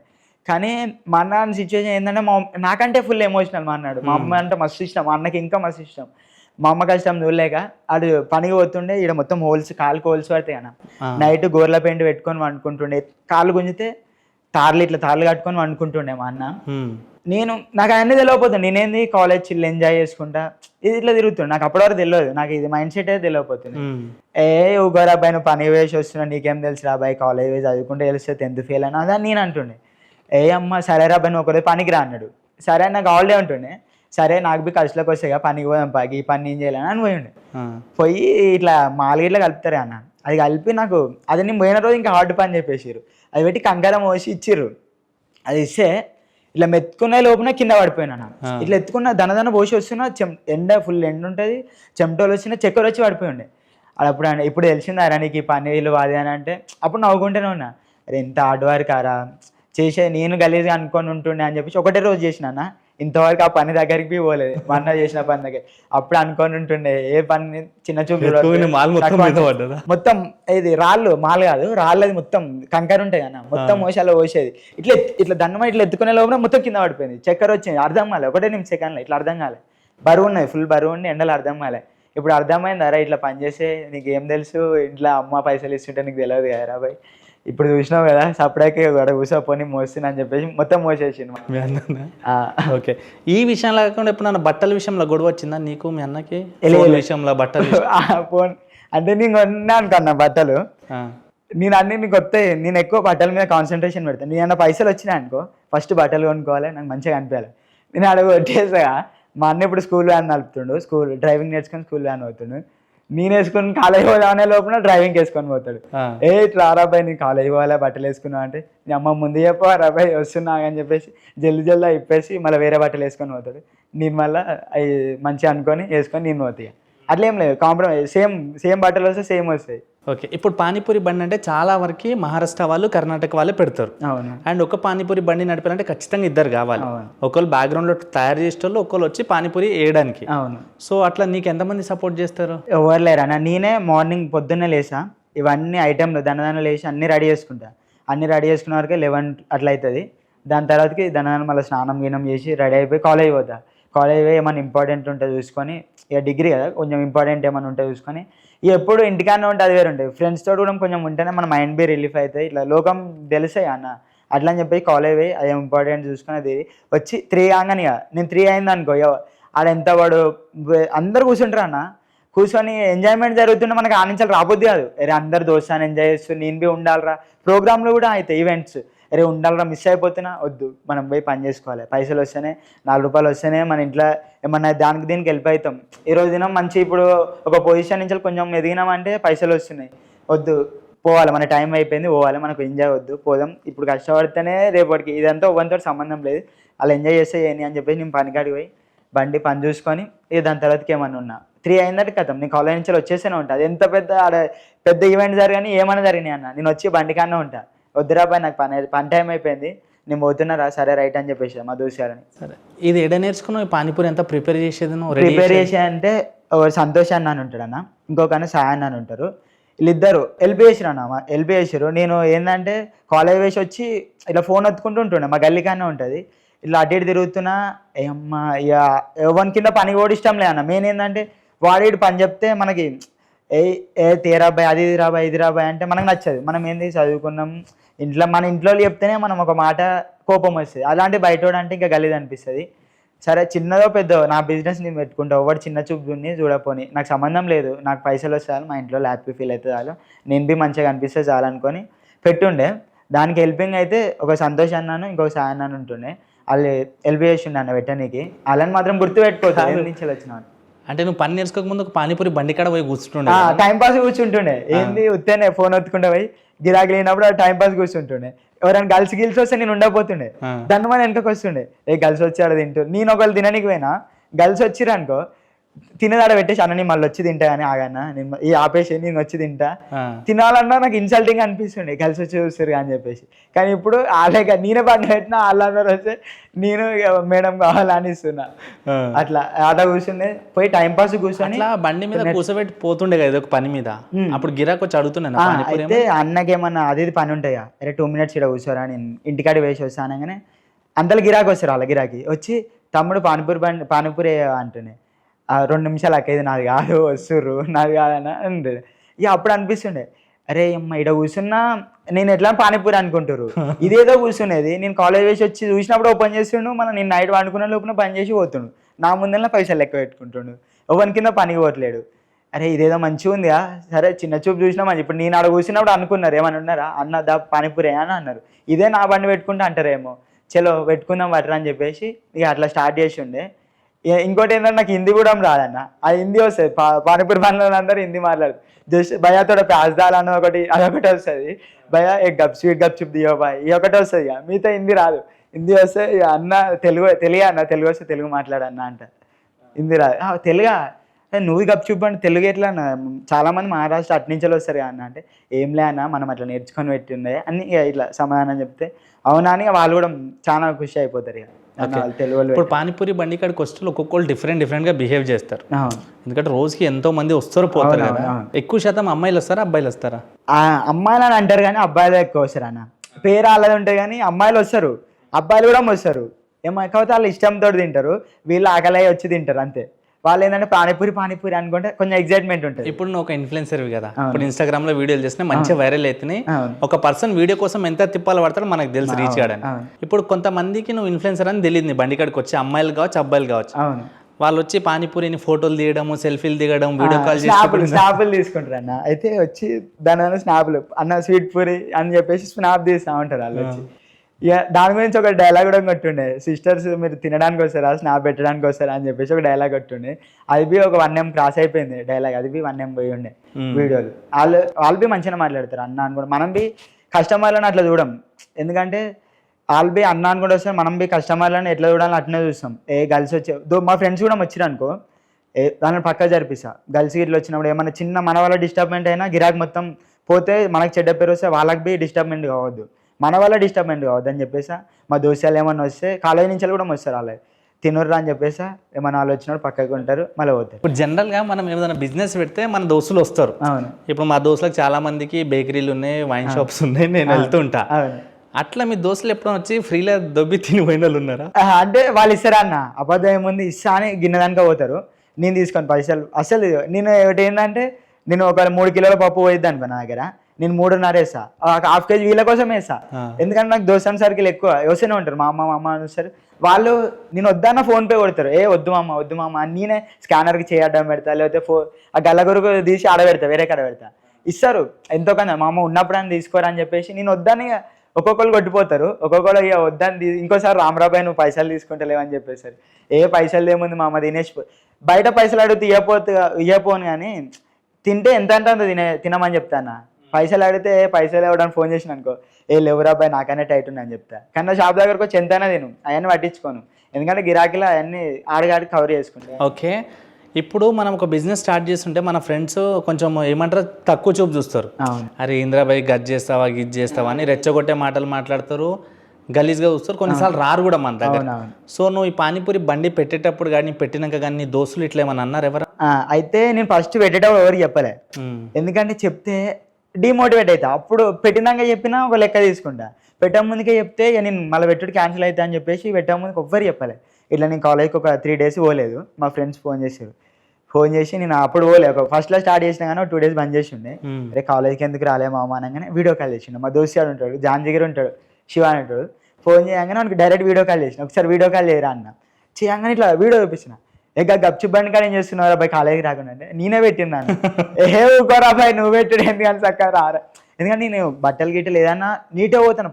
కానీ మా అన్న సిచ్యువేషన్ ఏంటంటే నాకంటే ఫుల్ ఎమోషనల్ మా అన్నాడు. మా అమ్మ అంటే మస్తు ఇష్టం, మా అన్నకి ఇంకా మస్తు ఇష్టం. మా అమ్మ కష్టం చూడలేక అది పనికి పోతుండే, ఇక్కడ మొత్తం కాలుకు హోల్స్ పడతాయి అన్న. నైట్ గోర్ల పెయింట్ పెట్టుకొని వండుకుంటుండే, కాళ్ళు గుంజితే తార్లు కట్టుకొని వండుకుంటుండే మా అన్న. నాకు అన్నీ తెలియకపోతుంది, నేనేంది కాలేజ్ చిల్లు ఎంజాయ్ చేసుకుంటా ఇది ఇట్లా తిరుగుతుండే. నాకు అప్పటివరకు తెలియదు, నాకు ఇది మైండ్ సెట్ అయితే తెలియకపోతుంది. ఊగోరు అబ్బాయి నువ్వు పని వేసి వస్తున్నా, నీకేం తెలుసు అబ్బాయి, కాలేజ్ వేసి చదువుకుంటే తెలిస్తే 10th ఫెయిల్ అని అదని నేను అంటుండే. అమ్మ సరే రా అబ్బాయి నువ్వు ఒకరోజు పనికి రా అన్నాడు. సరే నాకు హాలిడే ఉంటుండే, సరే నాకు బి ఖర్చులోకి వస్తాయి పనికి పోదాం ఈ పని ఏం చేయాలని అని పోయిండే. పోయి ఇట్లా మాలుగిట్లా కలుపుతారే అన్న, అది కలిపి నాకు అది నేను పోయిన రోజు ఇంకా హార్డ్ పని చెప్పేసారు. అది పెట్టి కంకరం పోసి ఇచ్చిర్రు. అది ఇస్తే ఇట్లా మెత్తుకునే లోపల కింద పడిపోయినా, ఇట్లా ఎత్తుకున్న దనదన పోసి వస్తున్నా, ఫుల్ ఎండ ఉంటుంది, చెమటోలు వచ్చినా చక్కెర వచ్చి పడిపోయి ఉండే. అది అప్పుడు ఇప్పుడు తెలిసిందారా నీకు ఈ పన్నీళ్ళు అది అని అంటే అప్పుడు నవ్వుకుంటూనే ఉన్నా, అరే ఎంత హార్డ్ వర్క్ ఆరా చేసే, నేను గలీజ్గా అనుకొని ఉంటుండే అని చెప్పేసి ఒకటే రోజు చేసినా. ఇంతవరకు ఆ పని దగ్గరికి పోలేదు, మా అన్న చేసిన పని దగ్గర. అప్పుడు అనుకొని ఉంటుండే ఏ పని చిన్న చూపు మొత్తం ఇది రాళ్ళు మాలు కాదు, రాళ్ళది మొత్తం కంకర ఉంటాయి అన్న, మొత్తం మోసాలో పోసేది. ఇట్లా దండమ ఇట్లా ఎత్తుకునే లోపల మొత్తం కింద పడిపోయింది, చక్కెర వచ్చింది. అర్థం కాలే, ఒకటే సెకండ్లో ఇట్లా అర్థం కాలే, బరువు ఉన్నది ఫుల్ బరువు ఉండి ఎండలు అర్థం కాలే. ఇప్పుడు అర్థమైంది అరా ఇట్లా పని చేసే నీకు ఏం తెలుసు, ఇంట్లో అమ్మ పైసలు ఇస్తుంటే నీకు తెలియదు కదా బాయ్, ఇప్పుడు చూసినావు కదా సపరేట్గా కూడా కూర్చోపోని మోస్తున్నా అని చెప్పేసి మొత్తం మోసేసిండు. ఓకే, ఈ విషయంలో కాకుండా ఎప్పుడు నన్ను బట్టల విషయంలో గొడవ వచ్చిందా నీకు మీ అన్నకి విషయంలో? బట్టలు ఫోన్ అంటే నేను కొన్నా అనుకున్నా బట్టలు, నేను అన్ని నీకు వస్తాయి, నేను ఎక్కువ బట్టల మీద కాన్సన్ట్రేషన్ పెడతాను. నేను అన్న పైసలు వచ్చినాయి అనుకో ఫస్ట్ బట్టలు కొనుక్కోవాలి, నాకు మంచిగా అనిపించాలి. నేను అడుగు వచ్చేసా. మా అన్న ఇప్పుడు స్కూల్ వ్యాన్ నడుపుతుండు, డ్రైవింగ్ నేర్చుకొని స్కూల్ వ్యాన్ అవుతుండు. నేను వేసుకుని కాలేజ్ పోదామనే లోపల డ్రైవింగ్ వేసుకొని పోతాడు. ఇట్లా రాబాయ్ నేను కాలేజ్ పోవాలా బట్టలు వేసుకున్నావు అంటే, నీ అమ్మ ముందు చెప్పు రాబాయ్ వస్తున్నా అని చెప్పేసి జల్దీ ఇప్పేసి మళ్ళీ వేరే బట్టలు వేసుకొని పోతాడు. నేను మళ్ళీ అవి మంచిగా అనుకొని వేసుకొని నేను పోతాయి. అట్లా ఏం లేదు, కాంప్రమైజ్, సేమ్ బట్టలు వస్తే సేమ్ వస్తాయి. ఓకే, ఇప్పుడు పానీపూరి బండి అంటే చాలా వరకు మహారాష్ట్ర వాళ్ళు, కర్ణాటక వాళ్ళు పెడతారు. అవును. అండ్ ఒక పానీపూరి బండి నడిపాలంటే ఖచ్చితంగా ఇద్దరు కావాలి. ఒకళ్ళు బ్యాక్గ్రౌండ్లో తయారు చేసేటోళ్ళు, ఒకళ్ళు వచ్చి పానీపూరి వేయడానికి. అవును. సో అట్లా నీకు ఎంతమంది సపోర్ట్ చేస్తారు? ఎవరు లేరు అన్న, నేనే మార్నింగ్ పొద్దున్నే లేసా, ఇవన్నీ ఐటెంలు దనదాన లేచి అన్నీ రెడీ చేసుకుంటా. అన్నీ రెడీ చేసుకున్న వరకు 11 అట్లా అవుతుంది. దాని తర్వాతకి దనదాన మళ్ళీ స్నానం గీనం చేసి రెడీ అయిపోయి కాలేజ్ పోతా. కాలేజ్ పోయి ఏమైనా ఇంపార్టెంట్ ఉంటే చూసుకొని, ఇక డిగ్రీ కదా కొంచెం ఇంపార్టెంట్ ఏమైనా ఉంటే చూసుకొని, ఎప్పుడు ఇంటికానే ఉంటే అది వేరు ఉంటుంది. ఫ్రెండ్స్ తోటి కూడా కొంచెం ఉంటేనే మన మైండ్ బి రిలీఫ్ అవుతుంది. ఇట్లా లోకం తెలిసాయి అన్న, అట్లా అని చెప్పి కాలేజ్ పోయి అది ఇంపార్టెంట్ చూసుకొని అది వచ్చి 3 కాగానే, నేను 3 అయింది అనుకో, ఆడ ఎంత వాడు అందరు కూర్చుంటారు అన్న, కూర్చొని ఎంజాయ్మెంట్ జరుగుతుంటే మనకు ఆనించాలి రాబోద్ది కాదు. అరే అందరు దోస్తాను ఎంజాయ్ చేస్తూ నేను బి ఉండాలరా. ప్రోగ్రాంలో కూడా అవుతాయి ఈవెంట్స్, అరే ఉండాలరా, మిస్ అయిపోతున్నా వద్దు, మనం పోయి పని చేసుకోవాలి. పైసలు వస్తేనే 4 రూపాయలు వస్తేనే మన ఇంట్లో ఏమన్నా దానికి దీనికి హెల్ప్ అవుతాం. ఈరోజు దినం మంచి ఇప్పుడు ఒక పొజిషన్ నుంచి కొంచెం ఎదిగినామంటే పైసలు వస్తున్నాయి, వద్దు పోవాలి, మన టైం అయిపోయింది పోవాలి, మనకు ఎంజాయ్ వద్దు పోదాం, ఇప్పుడు కష్టపడితేనే రేపటికి. ఇదంతా ఒకరితో సంబంధం లేదు, అలా ఎంజాయ్ చేస్తే ఏంటి అని చెప్పేసి నేను పనికాడికి పోయి బండి పని చూసుకొని ఇక దాని తర్వాతకి ఏమన్నా ఉన్నా 3 అయిందంటే కథం నేను కాలేజ్ నుంచి వచ్చేస్తూనే ఉంటా. అది ఎంత పెద్ద ఈవెంట్ జరగని ఏమైనా జరిగినాయి అన్న, నేను వచ్చి బండి కన్నా ఉంటా. వద్దురా బాయ్ నాకు పని టైం అయిపోయింది, నేను పోతున్నారా, సరే రైట్ అని చెప్పేసి మా దోస్తారని. సరే, ఇది ఎడ నేర్చుకున్నావు పానీపూరి ఎంత ప్రిపేర్ చేసేది? ప్రిపేర్ చేసే అంటే సంతోష్ అన్న అని ఉంటాడు అన్న, ఇంకొక అన్న సాయి అన్న అని ఉంటారు. వీళ్ళిద్దరు ఎల్పి చేసిరు అన్న, ఎల్పి చేసిరు. నేను ఏంటంటే కాలేజ్ వేసి వచ్చి ఇలా ఫోన్ ఎత్తుకుంటూ ఉంటుండే, మా గల్లీకానే ఉంటుంది. ఇట్లా అటు ఇటు తిరుగుతున్నా, ఏమ్మా ఇక ఎవరి కింద పని కూడా ఇష్టం లేదన్న. మెయిన్ ఏంటంటే వాడి పని చెప్తే మనకి ఏ తేరాబాయ్ అది రాబాయ్ ఇది రాబాయ్ అంటే మనకు నచ్చదు. మనం ఏంది చదువుకున్నాం, మన ఇంట్లో చెప్తేనే మనం ఒక మాట కోపం వస్తుంది. అలాంటి బయట అంటే ఇంకా గలీజ్ అనిపిస్తుంది. సరే చిన్నదో పెద్దో నా బిజినెస్ నేను పెట్టుకుంటా, ఒకటి చిన్న చూపుని చూడపోని, నాకు సంబంధం లేదు, నాకు పైసలు వస్తాను, మా ఇంట్లో హ్యాపీ ఫీల్ అవుతుంది చాలు, నేను బి మంచిగా అనిపిస్తే చాలు అనుకొని పెట్టుండే. దానికి హెల్పింగ్ అయితే ఒక సంతోష్ అన్నాను, ఇంకొక సాయి అన్నాను ఉంటుండే. వాళ్ళు హెల్ప్ చేసిండే అన్న పెట్టనీకి. వాళ్ళని మాత్రం గుర్తు పెట్టుకోవచ్చు నుంచి వచ్చినాను. అంటే నువ్వు పని నేర్చుకోక ముందు ఒక పానీపూరి బండి కాడ పోయి కూర్చుంటుండే, టైం పాస్ కూర్చుంటుండే. ఏంది ఉత్తేనే ఫోన్ ఒత్తుకుంటే పోయి గిరాకీ లేనప్పుడు టైం పాస్ కూర్చుంటుండే. ఎవరైనా గర్ల్స్ వస్తే నేను ఉండకపోతుండే, దాన్ని మన వెనకకి వస్తుండే, గర్ల్స్ వచ్చాడు తింటూ. నేను ఒకళ్ళు తినడానికి పోయినా, గర్ల్స్ వచ్చిర్రు అనుకో, తినేదాడ పెట్టేసి అన్న నేను మళ్ళీ వచ్చి తింటా అని ఆగన్నా, నేను ఈ ఆపేసి నేను వచ్చి తింటా. తినాలన్నా నాకు ఇన్సల్టింగ్ అనిపిస్తుండే, కలిసి వచ్చి చూస్తారు అని చెప్పేసి. కానీ ఇప్పుడు వాళ్ళే నేనే బండి పెట్టినా వాళ్ళందరూ వస్తే నేను మేడం కావాలని ఇస్తున్నా. అట్లా ఆట కూర్చుండే పోయి టైం పాస్ కూర్చొని బండి మీద కూర్చోబెట్టి పోతుండే కదా ఒక పని మీద. అప్పుడు గిరాకు వచ్చి అడుగుతున్నాను, అయితే అన్నకేమన్నా అది పని ఉంటాయా, అరే 2 minutes ఇక్కడ కూర్చోరా, నేను ఇంటికాడి వేసి వస్తాను అనగానే అంతలో గిరాకి వస్తారు. వాళ్ళ గిరాకి వచ్చి తమ్ముడు పానీపూరి అంటుండే, 2 నిమిషాలు అక్కది నాది కాదు వస్తుర్రు నాది కాదన్న అంటే. ఇక అప్పుడు అనిపిస్తుండే, అరే అమ్మ ఇక్కడ కూర్చున్నా నేను ఎట్లా పానీపూరి అనుకుంటారు, ఇదేదో కూర్చునేది. నేను కాలేజ్ వేసి వచ్చి చూసినప్పుడు ఓపెన్ చేస్తుండు, మనం నేను నైట్ వండుకున్న లోపల పని చేసి పోతుండు, నా ముందర పైసలు లెక్క పెట్టుకుంటుండు, ఎవరి కింద పనికి పోవట్లేడు. అరే ఇదేదో మంచిగా ఉందిగా, సరే చిన్న చూపు చూసినా మంచి. ఇప్పుడు నేను ఆడ కూర్చున్నప్పుడు అనుకున్నారు ఏమని ఉన్నారా అన్న దా పానీపూరి అని అన్నారు. ఇదే నా బండి పెట్టుకుంటే అంటారేమో, చలో పెట్టుకుందాం బట్రా అని చెప్పేసి ఇక అట్లా స్టార్ట్ చేసి ఉండే. ఇంకోటి ఏంటంటే నాకు హిందీ కూడా రాదన్న, ఆ హిందీ వస్తుంది. పానీపూరి పనులు అందరూ హిందీ మాట్లాడు, జస్ట్ భయ్యాతో ప్యాజ్ దాల్ అన్న అదొకటి వస్తుంది, భయ్యా ఏ స్వీట్ గప్ చూప్ దియో బాయ్ ఈ ఒకటి వస్తుంది. ఇక మిగతా హిందీ రాదు. హిందీ వస్తే ఇక అన్న తెలుగు అన్న, తెలుగు వస్తే తెలుగు మాట్లాడన్న అంట. హిందీ రాదు, తెలుగా నువ్వు గప్ చూపు అంటే తెలుగు ఎట్లా అన్న, చాలామంది మహారాష్ట్ర అట్నుంచి వస్తారు అన్న అంటే, ఏంలే అన్న మనం అట్లా నేర్చుకొని పెట్టిండే అని ఇట్లా సమాధానం చెప్తే అవునా అని వాళ్ళు కూడా చాలా ఖుషి అయిపోతారు. ఇక ఇప్పుడు పానీపూరి బండి కాడికి వస్తే ఒక్కొక్కరు డిఫరెంట్ గా బిహేవ్ చేస్తారు. ఎందుకంటే రోజుకి ఎంతో మంది వస్తారు పోతారు కదా. ఎక్కువ శాతం అమ్మాయిలు వస్తారా అబ్బాయిలు వస్తారా? అమ్మాయిలు అని అంటారు కానీ అబ్బాయిలు ఎక్కువ వస్తారు అన్న. పేరు అలాగే ఉంటాయి కానీ అమ్మాయిలు వస్తారు, అబ్బాయిలు కూడా వస్తారు. కాకపోతే వాళ్ళు ఇష్టంతో తింటారు, వీళ్ళు ఆకలి వచ్చి తింటారు అంతే. వాళ్ళు ఏంటంటే పానీపూరి అనుకుంటే కొంచెం ఎక్సైట్మెంట్ ఉంటుంది. ఇప్పుడు నువ్వు ఒక ఇన్ఫ్లుయెన్సర్ కదా, ఇప్పుడు ఇన్స్టాగ్రామ్ లో వీడియోలు చేస్తే మంచిగా వైరల్ అవుతున్నాయి. ఒక పర్సన్ వీడియో కోసం ఎంత తిప్పాలు పడతాడో మనకు తెలుసు రీచ్ కావడానికి. ఇప్పుడు కొంతమందికి నువ్వు ఇన్ఫ్లుయెన్సర్ అని తెలియదు, నీ బండి కాడికి వచ్చి అమ్మాయిలు కావచ్చు అబ్బాయిలు కావచ్చు, వాళ్ళు వచ్చి పానీపూరిని ఫోటోలు తీయడం, సెల్ఫీలు దిగడం, వీడియో కాల్ స్నాపులు తీసుకుంటారు అన్న. అయితే వచ్చి దాని స్నాపులు అన్న స్వీట్ పూరి అని చెప్పేసి స్నాప్ తీస్తూ ఉంటారు వాళ్ళు వచ్చి. ఇక దాని గురించి ఒక డైలాగ్ కూడా కొట్టుండే, సిస్టర్స్ మీరు తినడానికి వస్తారా స్నాప్ పెట్టడానికి వస్తారా అని చెప్పేసి ఒక డైలాగ్ కొట్టుండే. అది బి ఒక 1M క్రాస్ అయిపోయింది డైలాగ్, అది బి 1M పోయి ఉండే వీడియోలు. వాళ్ళు బి మంచిగా మాట్లాడతారు అన్న అనుకోండి. మనం బి కస్టమర్లను అట్లా చూడం, ఎందుకంటే వాళ్ళు బి అన్న అని కూడా వస్తారు, మనం బి కస్టమర్లను ఎట్లా చూడాలని అట్నే చూస్తాం. గర్ల్స్ వచ్చే మా ఫ్రెండ్స్ కూడా వచ్చిరు అనుకో, దాన్ని పక్కా జరిపిస్తా. గర్ల్స్ ఇట్లా వచ్చినప్పుడు ఏమన్నా చిన్న మన వాళ్ళ డిస్టర్బెంట్ అయినా గిరాక్ మొత్తం పోతే మనకు చెడ్డ పేరు వస్తే వాళ్ళకి బి డిస్టర్బెంట్ కావద్దు, మన వల్ల డిస్టర్బెంట్ కావద్దు అని చెప్పేసి మా దోస్తులు ఏమన్నా వస్తే కాలేజీ నుంచి కూడా వస్తారు వాళ్ళే తినర్రా అని చెప్పేసి ఏమన్నా వాళ్ళు వచ్చినప్పుడు పక్కకి ఉంటారు మళ్ళీ పోతారు. ఇప్పుడు జనరల్గా మనం ఏదైనా బిజినెస్ పెడితే మన దోస్తులు వస్తారు. అవును. ఇప్పుడు మా దోస్తులకు చాలా మందికి బేకరీలు ఉన్నాయి, వైన్ షాప్స్ ఉన్నాయి, నేను వెళ్తుంటా. అవును. అట్లా మీ దోస్తులు ఎప్పుడైనా వచ్చి ఫ్రీలో దొబ్బి తిని పోయిన వాళ్ళు ఉన్నారా? అంటే వాళ్ళు ఇస్తారా అన్న, అబద్ధం ఏముంది, ఇస్తా అని గిన్నెదానిక పోతారు, నేను తీసుకొని పైసలు. అసలు నేను ఒకటి ఏంటంటే, నేను ఒక 3 కిలోల పప్పు పోయిద్ది అనుకో నా దగ్గర, నేను 3.5 వేస్తా, 1/2 కేజీ వీళ్ళ కోసం వేస్తా. ఎందుకంటే నాకు దోస్తాను సర్కిల్ ఎక్కువ వస్తూనే ఉంటారు, మా అమ్మ వస్తారు. వాళ్ళు నేను వద్దన్న ఫోన్పే కొడతారు, వద్దు మామ అని నేనే స్కానర్కి చేయడం పెడతా, లేకపోతే ఆ గల్లగురుకు తీసి ఆడబెడతా, వేరే కాడ పెడతా. ఇస్తారు ఎంతో కన్నా, మా అమ్మ ఉన్నప్పుడు అని తీసుకోరా అని చెప్పేసి. నేను వద్దని ఒక్కొక్కరు కొట్టిపోతారు, ఒక్కొక్కరు ఇక వద్దని ఇంకోసారి రామరాబాయ్ నువ్వు పైసలు తీసుకుంటలేవని చెప్పేసారు. పైసలు ఏముంది మా అమ్మ తినేసి బయట పైసలు అడిగితే ఇవ్వపోను, కానీ తింటే ఎంత అంటే అంత తినమని చెప్తాను. పైసలు అడిగితే పైసలు ఇవ్వడానికి ఫోన్ చేసిన అనుకో, లేవురా అబ్బాయి నాకనే టైట్ ఉంది అని చెప్తా. కానీ నా షాప్ దగ్గరకు వచ్చి ఎంతైనా తిను, అవన్నీ పట్టించుకోను, ఎందుకంటే గిరాకీలో అవన్నీ ఆడిగాడి కవర్ చేసుకుంటా. ఓకే, ఇప్పుడు మనం ఒక బిజినెస్ స్టార్ట్ చేస్తుంటే మన ఫ్రెండ్స్ కొంచెం ఏమంటారు, తక్కువ చూపు చూస్తారు. అరే ఇంద్రాబాయ్ గజ్ చేస్తావా గిజ్ చేస్తావా అని రెచ్చగొట్టే మాటలు మాట్లాడతారు, గలీజ్గా చూస్తారు, కొన్నిసార్లు రారు కూడా మన దగ్గర. సో నువ్వు ఈ పానీపూరి బండి పెట్టేటప్పుడు కానీ పెట్టినాక కానీ నీ దోస్తులు ఇట్లా ఏమన్నా అన్నారు ఎవరు? అయితే నేను ఫస్ట్ పెట్టేటప్పుడు ఎవరికి చెప్పలే, ఎందుకంటే చెప్తే డిమోటివేట్ అవుతా. అప్పుడు పెట్టినాక చెప్పినా ఒక లెక్క తీసుకుంటా, పెట్టే ముందుకే చెప్తే నేను మళ్ళీ పెట్టుడు క్యాన్సిల్ అవుతా అని చెప్పేసి పెట్టే ముందుకు ఎవ్వరు చెప్పలే. ఇట్లా నేను కాలేజ్కి ఒక 3 డేస్ పోలేదు, మా ఫ్రెండ్స్ ఫోన్ చేసి నేను అప్పుడు పోలే, ఒక ఫస్ట్లో స్టార్ట్ చేసినా కానీ ఒక 2 డేస్ బంద్ చేసి ఉండే. అరే కాలేజ్కి ఎందుకు రాలే మామ అనగానే వీడియో కాల్ చేసిండు. మా దోస్తు ఉంటాడు, జాన్జిగిరి ఉంటాడు, శివ అని ఉంటాడు. ఫోన్ చేయగానే మనకి డైరెక్ట్ వీడియో కాల్ చేసిన, ఒకసారి వీడియో కాల్ చేయరా అన్న. చేయగానే ఇట్లా వీడియో చూపిస్తున్నా, గప్చి బండి కానీ ఏం చేస్తున్నావు అబ్బాయి కాలేజీకి రాకుండా అంటే నేనే పెట్టిన్నాను. ఊకోరా అబ్బాయి నువ్వు పెట్టుడు ఎందుకని చక్కగా రారా, ఎందుకంటే నేను బట్టలు గిట్టలు ఏదన్నా నీట్గా పోతాను,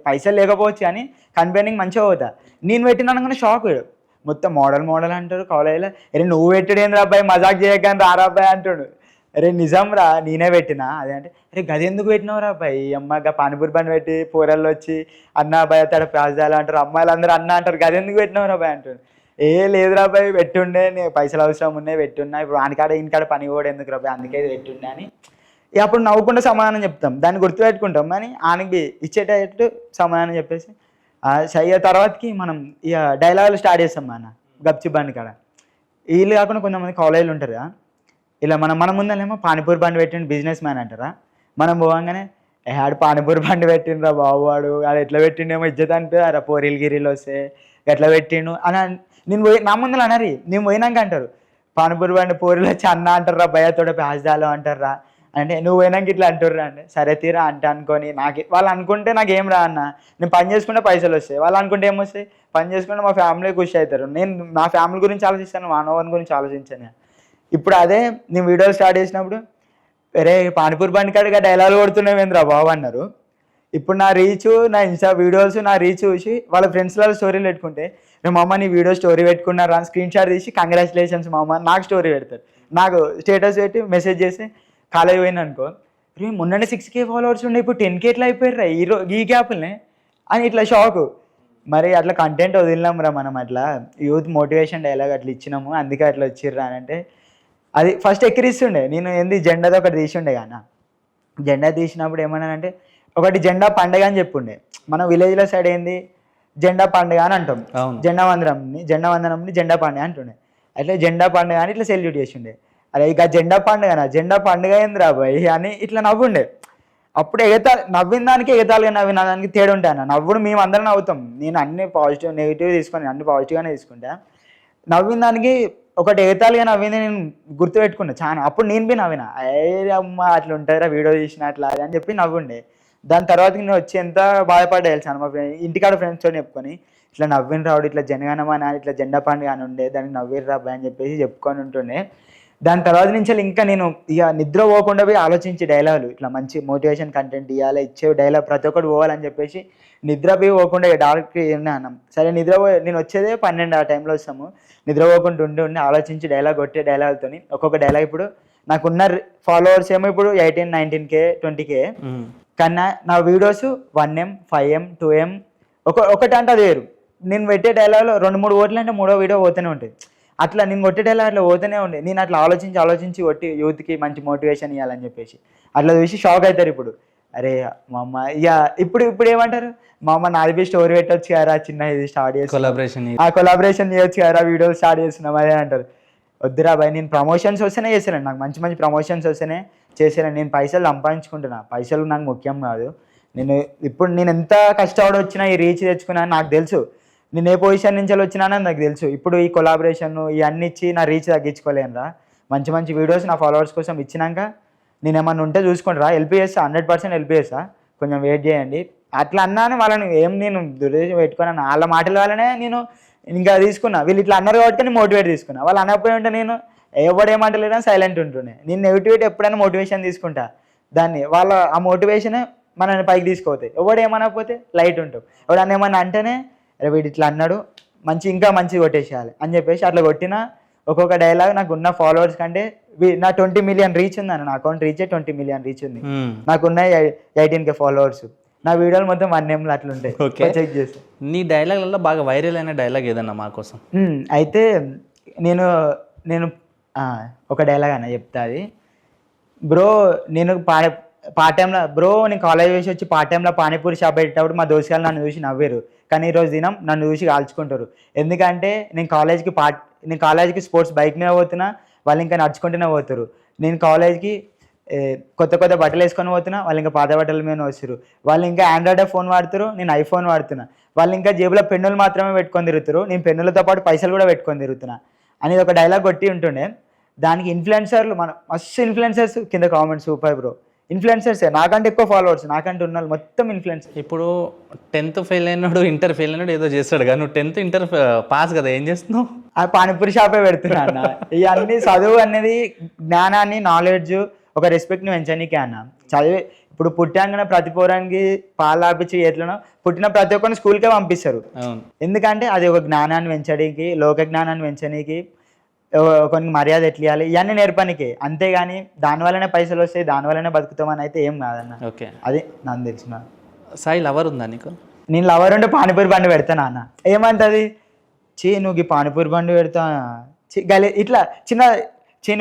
పైసలు లేకపోవచ్చు కానీ కంపెనీకి మంచిగా పోతా. నేను పెట్టినాను షాక్, మొత్తం మోడల్ అంటారు కాలేజీలో. అరే నువ్వు పెట్టుడేంద్ర అబ్బాయి మజాక్ చేయగానే రారా అబ్బాయి అంటాడు. అరే నిజం రా నేనే పెట్టినా అదే అంటే, అరే గది ఎందుకు పెట్టినావురా అబ్బాయి, అమ్మగా పానీపూరి బండి పెట్టి పూరల్లో వచ్చి అన్న అబ్బాయి అతడు ప్యాజాలు అంటారు, అమ్మాయిలు అందరూ అన్న అంటారు, గది ఎందుకు పెట్టినావురా అబ్బాయి అంటాడు. లేదురా అబ్బాయి పెట్టుండే, నేను పైసలు అవసరం ఉన్నాయి పెట్టున్నా, ఇప్పుడు ఆనికాడ ఈయనకాడ పని కూడా ఎందుకు రాబాయి అందుకే పెట్టుండే అని అప్పుడు నవ్వుకుంటే సమాధానం చెప్తాం, దాన్ని గుర్తుపెట్టుకుంటాం. కానీ ఆయనకి ఇచ్చేటట్టు సమాధానం చెప్పేసి అయ్యే తర్వాతకి మనం ఇక డైలాగులు స్టార్ట్ చేస్తాం. గప్చి బండి కాడ వీళ్ళు కాకుండా కొంతమంది కాలేజీలు ఉంటారు, ఇలా మన ముందరేమో పానీపూరి బండి పెట్టిండు బిజినెస్ మ్యాన్ అంటారా, మనం పోగానే ఆడు పానీపూరి బండి పెట్టిండ్రా బాబు, వాడు అది ఎట్లా పెట్టిండేమో ఇజ్జత్ అంటే అరే పోరీలు గిరీలు వస్తే ఎట్లా పెట్టిండు అని నేను పోయి నా ముందు అనరి, నేను పోయినాక అంటారు పానీపూరి బండి పోరీలు వచ్చి అన్న అంటారా భయతోడ ప్యాజ్దాలో అంటారా అంటే, నువ్వు పోయినాక ఇట్లా అంటుర్రా అంటే సరే తీరా అంటే అనుకొని నాకు వాళ్ళు అనుకుంటే నాకేం రా అన్న, నేను పని చేసుకుంటే పైసలు వస్తాయి, వాళ్ళు అనుకుంటే ఏమొస్తాయి, పని చేసుకుంటే మా ఫ్యామిలీ ఖుషి అవుతారు. నేను నా ఫ్యామిలీ గురించి ఆలోచిస్తాను, మానవాని గురించి ఆలోచించాను. ఇప్పుడు అదే నేను వీడియోలు స్టార్ట్ చేసినప్పుడు వేరే పానీపూరి బండి కాడిగా డైలాగ్ కొడుతున్నావేంద్రా బాబు అన్నారు. ఇప్పుడు నా రీచ్, నా ఇన్స్టా వీడియోస్ నా రీచ్ చూసి వాళ్ళ ఫ్రెండ్స్లలో స్టోరీలు పెట్టుకుంటే, మా అమ్మ నీ వీడియో స్టోరీ పెట్టుకున్నారు అని స్క్రీన్ షాట్ తీసి కంగ్రాచులేషన్స్ మా అమ్మ నాకు స్టోరీ పెడతారు, నాకు స్టేటస్ పెట్టి మెసేజ్ చేసి కాలేజ్ పోయిన అనుకో, మొన్ననే 6K ఫాలోవర్స్ ఉండే ఇప్పుడు 10K ఎట్లా అయిపోయారు ఈ గ్యాప్లనే అని ఇట్లా షాకు. మరి అట్లా కంటెంట్ వదిలినాం రా మనం, అట్లా యూత్ మోటివేషన్ డైలాగ్ అట్లా ఇచ్చినాము అందుకే అట్లా వచ్చిర్రా అని అంటే అది ఫస్ట్ ఎక్కిరిస్తుండే. నేను ఏంది జెండాతో ఒకటి తీసిండే కానీ జెండా తీసినప్పుడు ఏమన్నానంటే ఒకటి జెండా పండుగ అని చెప్పుండే, మన విలేజ్లో సైడ్ ఏంది జెండా పండుగ అని అంటాం, జెండా వందనంని జెండా పండుగ అంటుండే. అట్లా జెండా పండుగ అని ఇట్లా సెల్యూట్ చేసిండే. అరే ఇక జెండా పండుగ ఏందిరా బాయ్ అని ఇట్లా నవ్వుండే. అప్పుడు నవ్విన దానికి నవ్విన దానికి తేడా ఉంటాయి అన్న. నవ్వుడు మేము అందరం నవ్వుతాం, నేను అన్ని పాజిటివ్ నెగిటివ్ తీసుకొని అన్ని పాజిటివ్గానే తీసుకుంటా. నవ్విన దానికి ఒకటి ఎగతాళిగా నవ్వింది నేను గుర్తుపెట్టుకున్నా చాలా. అప్పుడు నేను బి నవ్విన, అమ్మ అట్లా ఉంటారా వీడియో తీసిన అట్లా అని చెప్పి నవ్వుండే. దాని తర్వాత నేను వచ్చి ఎంత బాధపడ్డా తెలుసాను, మా ఇంటికాడ ఫ్రెండ్స్తో చెప్పుకొని ఇట్లా నవ్విన రావుడు ఇట్లా జనగణమన ఇట్లా జెండా పండుగ అని ఉండే, దానికి నవ్విరు రాబాయ్ అని చెప్పేసి చెప్పుకొని ఉంటుండే. దాని తర్వాత నుంచి ఇంకా నేను ఇక నిద్ర పోకుండా పోయి ఆలోచించి డైలాగులు ఇట్లా మంచి మోటివేషన్ కంటెంట్ ఇవ్వాలి, ఇచ్చే డైలాగ్ ప్రతి ఒక్కటి పోవాలని చెప్పేసి నిద్ర పోయి పోకుండా డైరెక్ట్ అన్నాం. సరే నేను వచ్చేదే 12 ఆ టైంలో వస్తాము, నిద్రపోకుండా ఉండి ఆలోచించి డైలాగ్ కొట్టే డైలాగులతో ఒక్కొక్క డైలాగ్. ఇప్పుడు నాకున్న ఫాలోవర్స్ ఏమో ఇప్పుడు 18, 19K 20K, కన్నా నా వీడియోస్ 1M 5M 2M ఒకటి అంటే అది వేరు. నేను పెట్టే డైలాగ్లో 2-3 ఓట్లు అంటే మూడో వీడియో పోతూనే ఉంటాయి. అట్లా నేను కొట్టే డైలాగ్ అట్లా పోతూనే ఉండే. నేను అట్లా ఆలోచించి కొట్టి యూత్కి మంచి మోటివేషన్ ఇవ్వాలని చెప్పేసి అట్లా చూసి షాక్ అవుతారు. ఇప్పుడు అరే మా అమ్మ ఇక ఇప్పుడు ఏమంటారు, మా అమ్మ నాది స్టోరీ పెట్టొచ్చు కదా, చిన్న ఇది స్టార్ట్ చేసి కొలాబరేషన్ చేయొచ్చు కదా, వీడియోలు స్టార్ట్ చేస్తున్నాం అదే అంటారు. వద్దురా బాయ్, నేను ప్రమోషన్స్ వస్తేనే చేశాను, నాకు మంచి మంచి ప్రమోషన్స్ వస్తేనే చేశాను. నేను పైసలు సంపాదించుకుంటున్నా, పైసలు నాకు ముఖ్యం కాదు. నేను ఎంత కష్టపడి వచ్చినా ఈ రీచ్ తెచ్చుకున్నా నాకు తెలుసు. నేను ఏ పొజిషన్ నుంచి వచ్చినానని నాకు తెలుసు. ఇప్పుడు ఈ కొలాబరేషన్ ఇవన్నీ ఇచ్చి నా రీచ్ తగ్గించుకోలేనురా. మంచి మంచి వీడియోస్ నా ఫాలోవర్స్ కోసం ఇచ్చినాక నేను ఏమన్నా ఉంటే చూసుకుంటారా, హెల్ప్ చేస్తా, 100% హెల్ప్ చేస్తా, కొంచెం వెయిట్ చేయండి అట్లా అన్నాను. వాళ్ళని నేను దురేసి పెట్టుకున్నాను, వాళ్ళ మాటల వల్లనే నేను ఇంకా తీసుకున్నా. వీళ్ళు ఇట్లా అన్నారు కాబట్టి నేను మోటివేట్ తీసుకున్నా. వాళ్ళు అనకపోయి ఉంటే నేను ఎవడేమంటలేదా సైలెంట్ ఉంటుండే. నేను నెగిటివిటీ ఎప్పుడైనా మోటివేషన్ తీసుకుంటా, దాన్ని వాళ్ళ ఆ మోటివేషన్ మనల్ని పైకి తీసుకోతాయి. ఎవడేమనకపోతే లైట్ ఉంటాం, ఎవడన్నా ఏమన్నా అంటేనే వీడు ఇట్లా అన్నాడు ఇంకా మంచిగా కొట్టేసేయాలి అని చెప్పేసి అట్లా కొట్టిన ఒక్కొక్క డైలాగ్ నాకు ఉన్న ఫాలోవర్స్ కంటే నా 20 మిలియన్ రీచ్ ఉంది అన్న. నా అకౌంట్ రీచ్ 20 మిలియన్ రీచ్ ఉంది. నాకున్న 18K ఫాలోవర్స్. నా వీడియోలు మొత్తం 1M అట్లా ఉంటాయి. చెక్ చేసి నీ డైలాగ్లలో బాగా వైరల్ అయిన డైలాగ్ ఏదన్నా మా కోసం? అయితే నేను ఒక డైలాగ్ అన్న చెప్తా. అది బ్రో, నేను పార్ట్ టైంలో నేను కాలేజ్ వేసి వచ్చి పార్ట్ టైంలో పానీపూరి షాప్ పెట్టేటప్పుడు మా దోస్తులు నన్ను చూసి నవ్వారు. కానీ ఈరోజు దినం నన్ను చూసి కాల్చుకుంటారు. ఎందుకంటే నేను కాలేజ్కి స్పోర్ట్స్ బైక్ మీద పోతున్నా, వాళ్ళు ఇంకా నడుచుకుంటూనే పోతారు. నేను కాలేజ్కి కొత్త బట్టలు వేసుకొని పోతున్నా, వాళ్ళు ఇంకా పాత బట్టల మీద వస్తారు. వాళ్ళు ఇంకా ఆండ్రాయిడ్ ఫోన్ వాడుతారు, నేను ఐఫోన్ వాడుతున్నా. వాళ్ళు ఇంకా జేబులో పెన్నులు మాత్రమే పెట్టుకొని తిరుగుతారు, నేను పెన్నులతో పాటు పైసలు కూడా పెట్టుకొని తిరుగుతున్నా అనేది ఒక డైలాగ్ కొట్టి ఉంటుండే. దానికి ఇన్ఫ్లుయెన్సర్లు మస్తు ఇన్ఫ్లుయెన్సర్స్ కింద కామెంట్స్, సూపర్ బ్రో ఇన్ఫ్లుయెన్సర్సే, నాకంటే ఎక్కువ ఫాలోవర్స్, నాకంటే ఉన్న వాళ్ళు మొత్తం ఇన్ఫ్లుయెన్సర్. ఇప్పుడు 10th ఫెయిల్ అయినాడు, ఇంటర్ ఫెయిల్ అయినాడు ఏదో చేస్తాడు కదా, నువ్వు 10th ఇంటర్ పాస్ కదా, ఏం చేస్తున్నావు? ఆ పానీపూరి షాపే పెడుతున్నా అన్న. ఇవన్నీ చదువు అనేది జ్ఞానాన్ని, నాలెడ్జ్, ఒక రెస్పెక్ట్ని పెంచనీకే అన్న. చదివి ఇప్పుడు పుట్టాకనే ప్రతి పోరానికి పాలు ఆపించి ఎట్లనో పుట్టిన ప్రతి ఒక్కరిని స్కూల్కే పంపిస్తారు. ఎందుకంటే అది ఒక జ్ఞానాన్ని పెంచడానికి, లోక జ్ఞానాన్ని పెంచడానికి, కొన్ని మర్యాద ఎట్లా ఇవ్వాలి ఇవన్నీ నేర్పడానికి. అంతేగాని దానివల్లనే పైసలు వస్తాయి, దానివల్లనే బతుకుతామని అయితే ఏం కాదన్న. ఓకే, అది నాకు తెలిసిన. సాయి లవర్ ఉందా నీకు? నేను లవర్ ఉంటే పానీపూరి బండి పెడతాను అన్న. ఏమంటది, నువ్వు ఈ పానీపూరి బండి పెడతా ఇట్లా